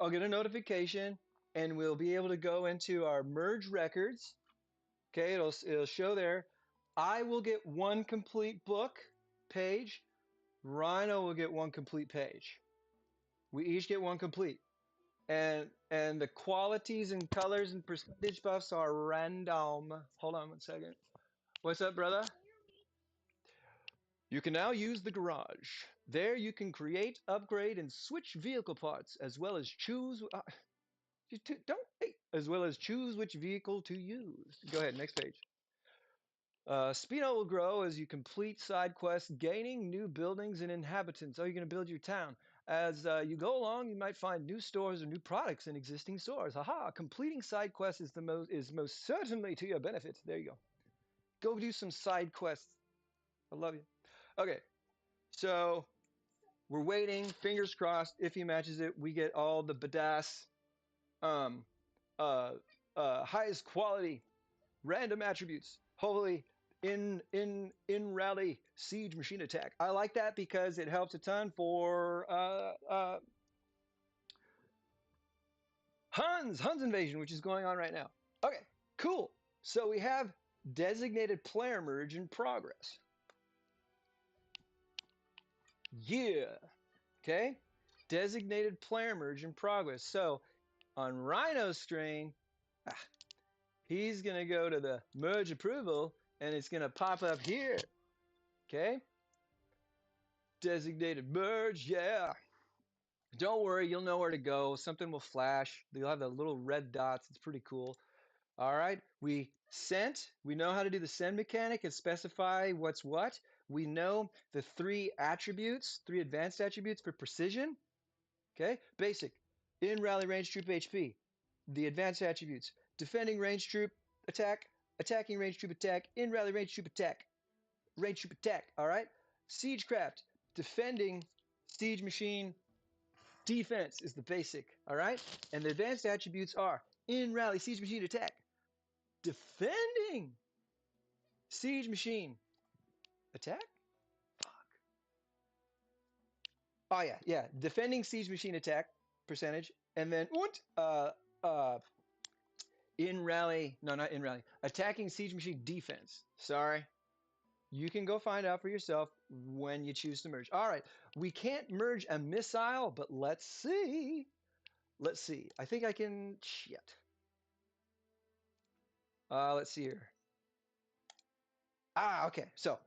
I'll get a notification and we'll be able to go into our merge records. Okay, it'll show there. I will get one complete book page. Rhino will get one complete page. We each get one complete. And the qualities and colors and percentage buffs are random. Hold on 1 second. What's up, brother? You can now use the garage. There you can create, upgrade, and switch vehicle parts, as well as choose. Don't as well as choose which vehicle to use. Go ahead, next page. Speedo will grow as you complete side quests, gaining new buildings and inhabitants. Oh, you're going to build your town. As you go along, you might find new stores or new products in existing stores. Haha! Completing side quests is most certainly to your benefit. There you go. Go do some side quests. I love you. Okay, so we're waiting. Fingers crossed. If he matches it, we get all the badass, um, uh, highest quality random attributes. Hopefully, in rally siege machine attack. I like that because it helps a ton for Huns invasion, which is going on right now. Okay, cool. So we have designated player merge in progress. Yeah. Okay. Designated player merge in progress. So on Rhino's screen, ah, he's going to go to the merge approval and it's going to pop up here. Okay. Designated merge. Yeah. Don't worry. You'll know where to go. Something will flash. You'll have the little red dots. It's pretty cool. All right. We sent. We know how to do the send mechanic and specify what's what. We know the 3 attributes, 3 advanced attributes for precision. Okay, basic. In rally range troop HP, the advanced attributes. Defending range troop attack, attacking range troop attack, in rally range troop attack. All right. Siegecraft, defending siege machine defense is the basic. All right. And the advanced attributes are in rally siege machine attack, defending siege machine attack. Fuck. Oh yeah, yeah. Defending siege machine attack percentage, and then uh in rally, no, not in rally, attacking siege machine defense. Sorry. You can go find out for yourself when you choose to merge. All right. We can't merge a missile, but let's see. Let's see. I think I can. Shit. Let's see here. Ah, okay. So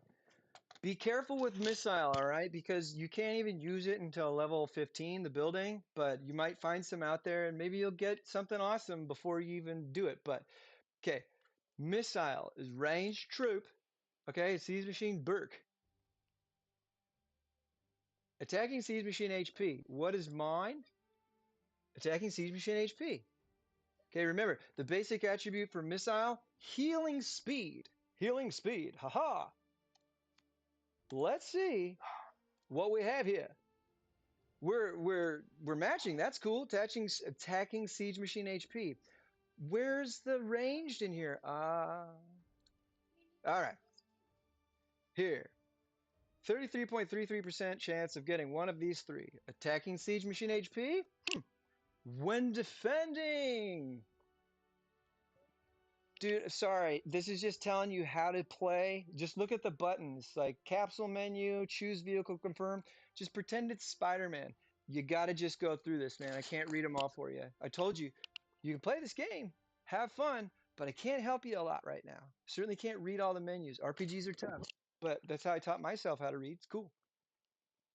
Be careful with missile, all right? Because you can't even use it until level 15, the building, but you might find some out there and maybe you'll get something awesome before you even do it. But okay, missile is ranged troop. Okay, siege machine Burke. Attacking siege machine HP. What is mine? Attacking siege machine HP. Okay, remember the basic attribute for missile, healing speed. Healing speed. Haha. Let's see what we have here. We're matching. That's cool. Attacking siege machine HP. Where's the ranged in here? All right. Here. 33.33% chance of getting one of these three. Attacking siege machine HP? When defending. Dude, sorry. This is just telling you how to play. Just look at the buttons like capsule menu, choose vehicle confirm. Just pretend it's Spider-Man. You got to just go through this, man. I can't read them all for you. I told you, you can play this game, have fun, but I can't help you a lot right now. Certainly can't read all the menus. RPGs are tough, but that's how I taught myself how to read. It's cool.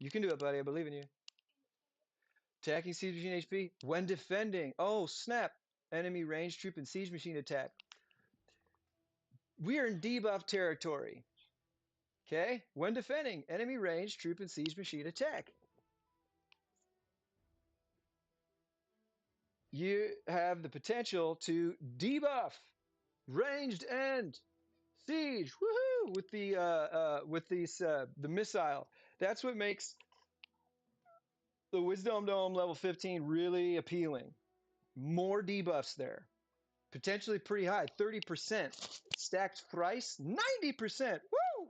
You can do it, buddy. I believe in you. Attacking siege machine HP when defending. Oh, snap. Enemy ranged troop and siege machine attack. We are in debuff territory. Okay? When defending, enemy range, troop, and siege machine attack. You have the potential to debuff ranged and siege. Woohoo! With the missile. That's what makes the Wisdom Dome level 15 really appealing. More debuffs there. Potentially pretty high. 30%. Stacked thrice. 90%. Woo!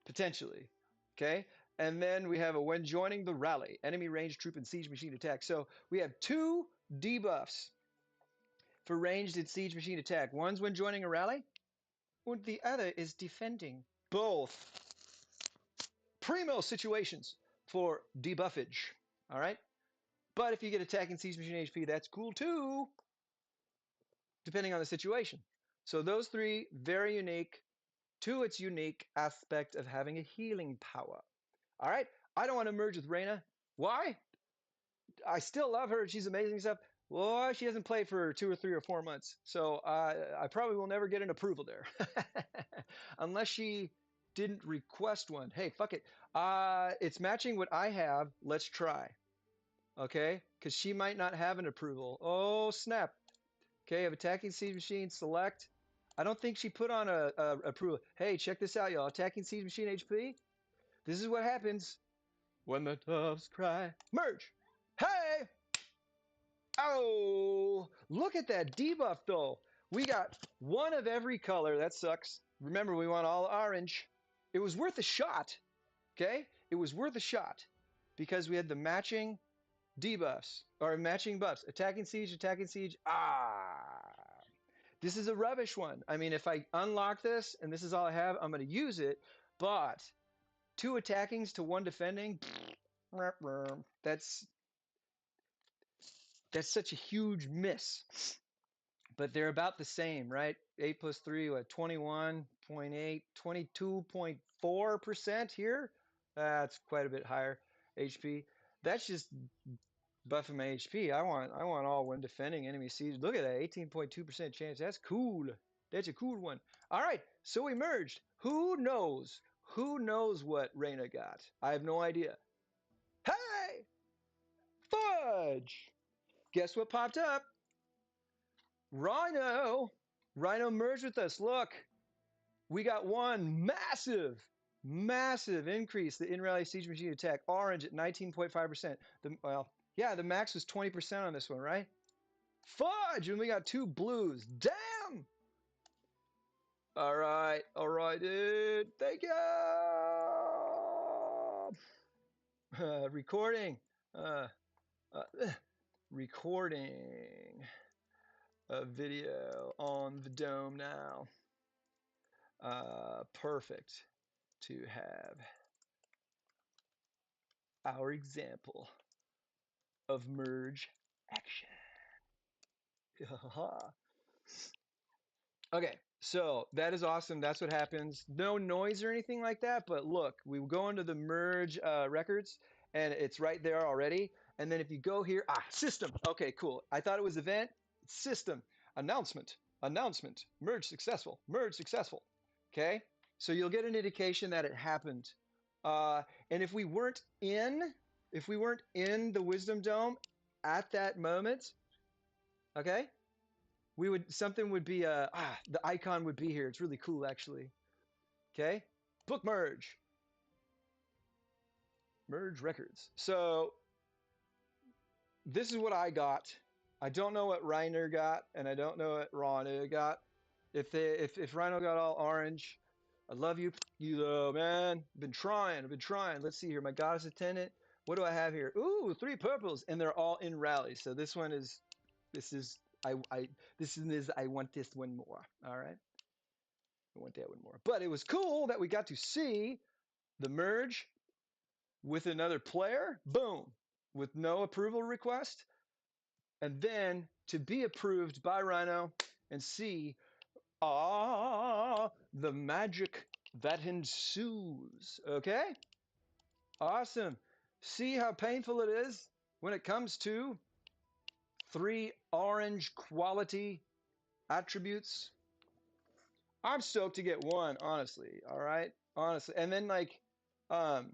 Potentially. Okay. And then we have a when joining the rally, enemy range troop and siege machine attack. So we have two debuffs for ranged and siege machine attack. One's when joining a rally, and the other is defending. Both primo situations for debuffage. All right. But if you get attacking siege machine HP, that's cool too, depending on the situation. So those three, very unique to its unique aspect of having a healing power. All right. I don't want to merge with Reyna. Why? I still love her. She's amazing stuff. Well, she hasn't played for 2 or 3 or 4 months. So I probably will never get an approval there. Unless she didn't request one. Hey, fuck it. It's matching what I have. Let's try. Okay? Because she might not have an approval. Oh, snap. Okay, I have attacking siege machine. Select. I don't think she put on a approval. Hey, check this out, y'all. Attacking siege machine HP. This is what happens when the doves cry. Merge. Hey! Oh, look at that debuff, though. We got one of every color. That sucks. Remember, we want all orange. It was worth a shot, okay? It was worth a shot because we had the matching debuffs, or matching buffs. Attacking siege, attacking siege. This is a rubbish one. I mean, if I unlock this and this is all I have, I'm going to use it. But 2 attackings to 1 defending, that's such a huge miss. But they're about the same, right? 8 plus 3, what, 21.8, 22.4% here. That's quite a bit higher HP. That's just buffing my HP. I want all when defending enemy siege. Look at that, 18.2% chance. That's cool. That's a cool one. All right, so we merged. Who knows? Who knows what Reyna got? I have no idea. Hey! Fudge! Guess what popped up? Rhino! Rhino merged with us. Look, we got one massive increase. The in-rally siege machine attack. Orange at 19.5%. The max was 20% on this one, right? Fudge! And we got 2 blues. Damn! All right, dude. Thank you! Recording. Uh, uh, recording a video on the dome now. Perfect to have our example of merge action. Okay, So that is awesome. That's what happens. No noise or anything like that. But look, we go into the merge records and it's right there already. And then if you go here, system. Okay, cool. I thought it was event. It's system. Announcement. Announcement. Merge successful. Merge successful. Okay. So you'll get an indication that it happened. And if we weren't in the Wisdom Dome at that moment, okay, we would something would be the icon would be here. It's really cool actually. Okay, book merge records. So this is what I got. I don't know what Reiner got, and I don't know what Ron got. If Rhino got all orange, I love you, you man. I've been trying. Let's see here. My goddess attendant. What do I have here? Ooh, three purples, and they're all in rally. So this one is, this is I want this one more. All right. I want that one more. But it was cool that we got to see the merge with another player. Boom. With no approval request. And then to be approved by Rhino and see the magic that ensues. Okay? Awesome. See how painful it is when it comes to three orange quality attributes. I'm stoked to get one, honestly. All right, honestly, and then like, um,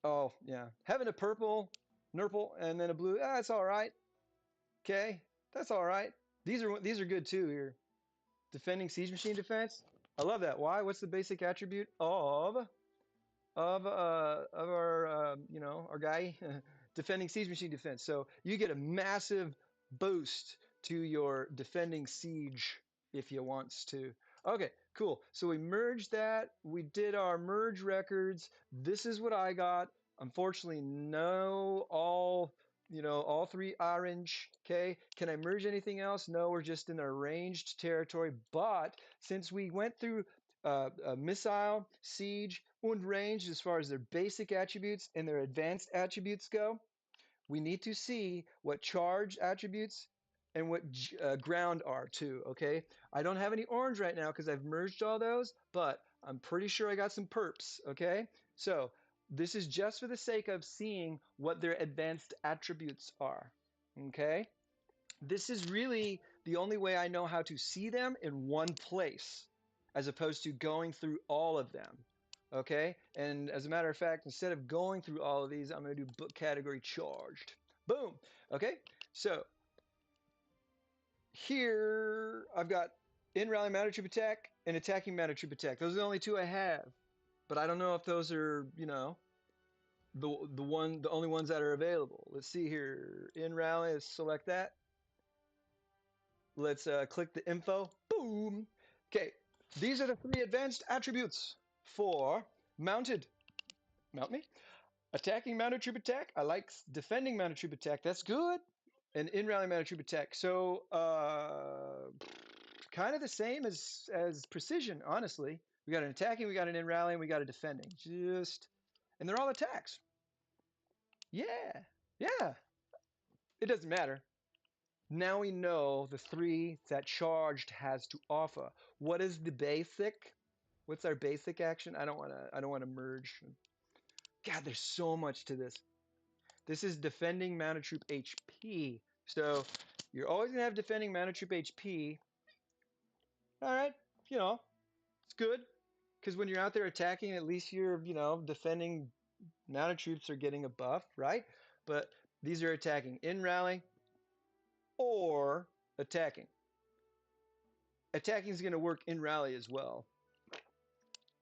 oh yeah, having a purple, nurple, and then a blue. That's all right. Okay, that's all right. These are good too here. Defending siege machine defense. I love that. Why? What's the basic attribute of our our guy defending siege machine defense? So you get a massive boost to your defending siege if you wants to. Okay, cool. So we merged that. We did our merge records. This is what I got. Unfortunately, no all three orange. Okay, can I merge anything else? No, we're just in arranged territory. But since we went through missile, siege, and range as far as their basic attributes and their advanced attributes go, we need to see what charge attributes and what ground are too, okay? I don't have any orange right now because I've merged all those, but I'm pretty sure I got some perps, okay? So this is just for the sake of seeing what their advanced attributes are, okay? This is really the only way I know how to see them in one place, as opposed to going through all of them. Okay? And as a matter of fact, instead of going through all of these, I'm going to do book category charged. Boom. Okay? So here I've got in rally matter troop attack and attacking matter troop attack. Those are the only two I have. But I don't know if those are, the only ones that are available. Let's see here. In rally, let's select that. Let's click the info. Boom. Okay, these are the three advanced attributes for mounted. Mount me. Attacking mounted troop attack. I like defending mounted troop attack. That's good. And in rally mounted troop attack. So kind of the same as precision, honestly. We got an attacking, we got an in rally, and we got a defending. And they're all attacks. Yeah, yeah. It doesn't matter. Now we know the three that charged has to offer. What is the basic? What's our basic action? I don't want to merge. God, there's so much to this. This is defending mounted troop HP. So you're always gonna have defending mounted troop HP. All right, it's good because when you're out there attacking, at least you're defending mounted troops are getting a buff, right? But these are attacking in rally or attacking. Attacking is going to work in rally as well.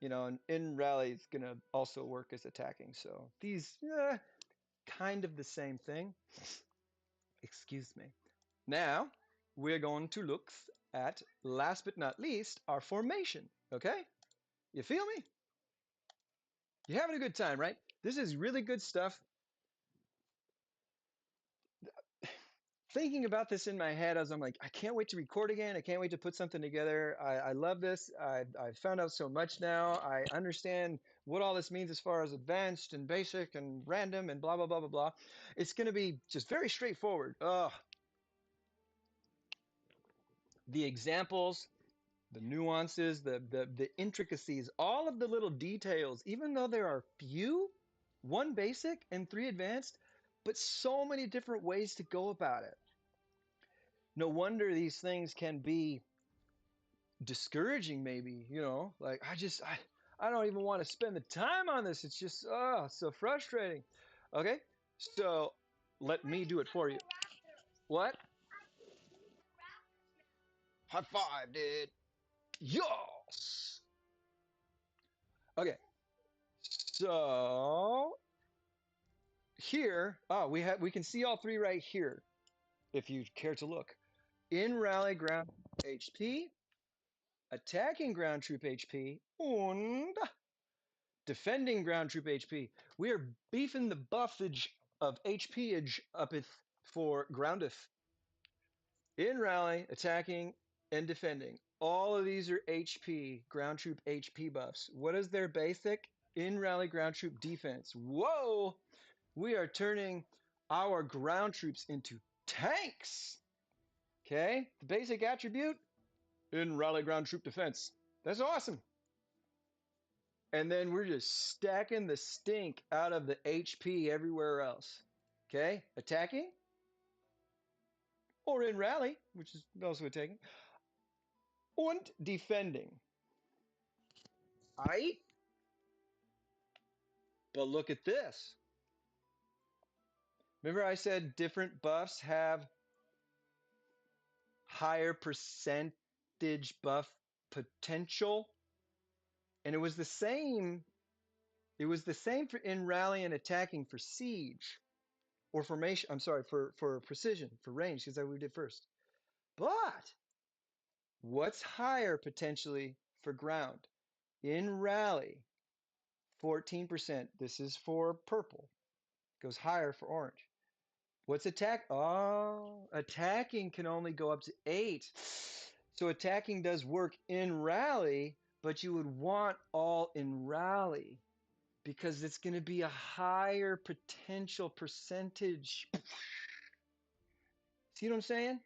And in rally is going to also work as attacking. So these, kind of the same thing. Excuse me. Now we're going to look at, last but not least, our formation. Okay? You feel me? You're having a good time, right? This is really good stuff. Thinking about this in my head as I'm like, I can't wait to record again. I can't wait to put something together. I love this. I've found out so much now. I understand what all this means as far as advanced and basic and random and blah, blah, blah, blah, blah. It's going to be just very straightforward. The examples, The nuances, the intricacies, all of the little details, even though there are few, one basic and three advanced, but so many different ways to go about it. No wonder these things can be discouraging, maybe, like I don't even want to spend the time on this. It's just so frustrating. Okay, so let me do it for you. What? High five, dude. Yes. Okay, so here, we can see all three right here if you care to look. In rally ground HP, attacking ground troop HP, and defending ground troop HP. We are beefing the buffage of HPage upeth for groundeth. In rally, attacking, and defending. All of these are HP, ground troop HP buffs. What is their basic? In rally ground troop defense. Whoa! We are turning our ground troops into tanks. Okay? The basic attribute? In rally ground troop defense. That's awesome. And then we're just stacking the stink out of the HP everywhere else. Okay? Attacking or in rally, which is also attacking, and defending. Aight? But look at this. Remember I said different buffs have higher percentage buff potential? And it was the same. It was the same for in rally and attacking for siege or formation. I'm sorry, for precision, for range, because we did first. But what's higher potentially for ground? In rally, 14%. This is for purple. Goes higher for orange. What's attack? Oh, attacking can only go up to 8. So attacking does work in rally, but you would want all in rally because it's going to be a higher potential percentage. See what I'm saying?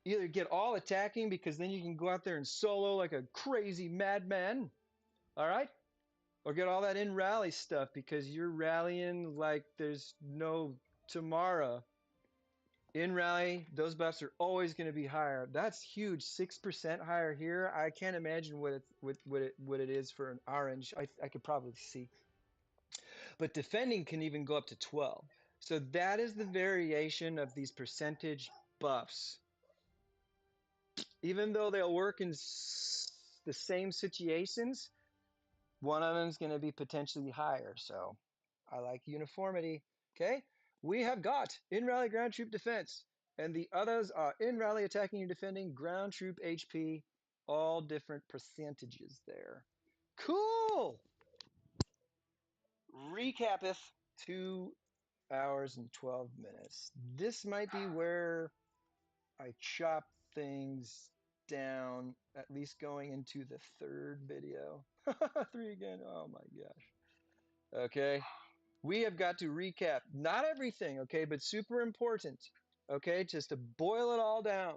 Either get all attacking because then you can go out there and solo like a crazy madman, all right? Or get all that in rally stuff because you're rallying like there's no tomorrow. In rally, those buffs are always going to be higher. That's huge, 6% higher here. I can't imagine what it is for an orange. I could probably see. But defending can even go up to 12. So that is the variation of these percentage buffs. Even though they'll work in the same situations, one of them is going to be potentially higher. So I like uniformity. Okay, we have got in rally ground troop defense, and the others are in rally attacking and defending ground troop HP, all different percentages there. Cool. Recapeth 2 hours and 12 minutes. This might be where I chop things down, at least going into the third video. 3 again. Oh my gosh. Okay. We have got to recap not everything, okay, but super important, okay, just to boil it all down.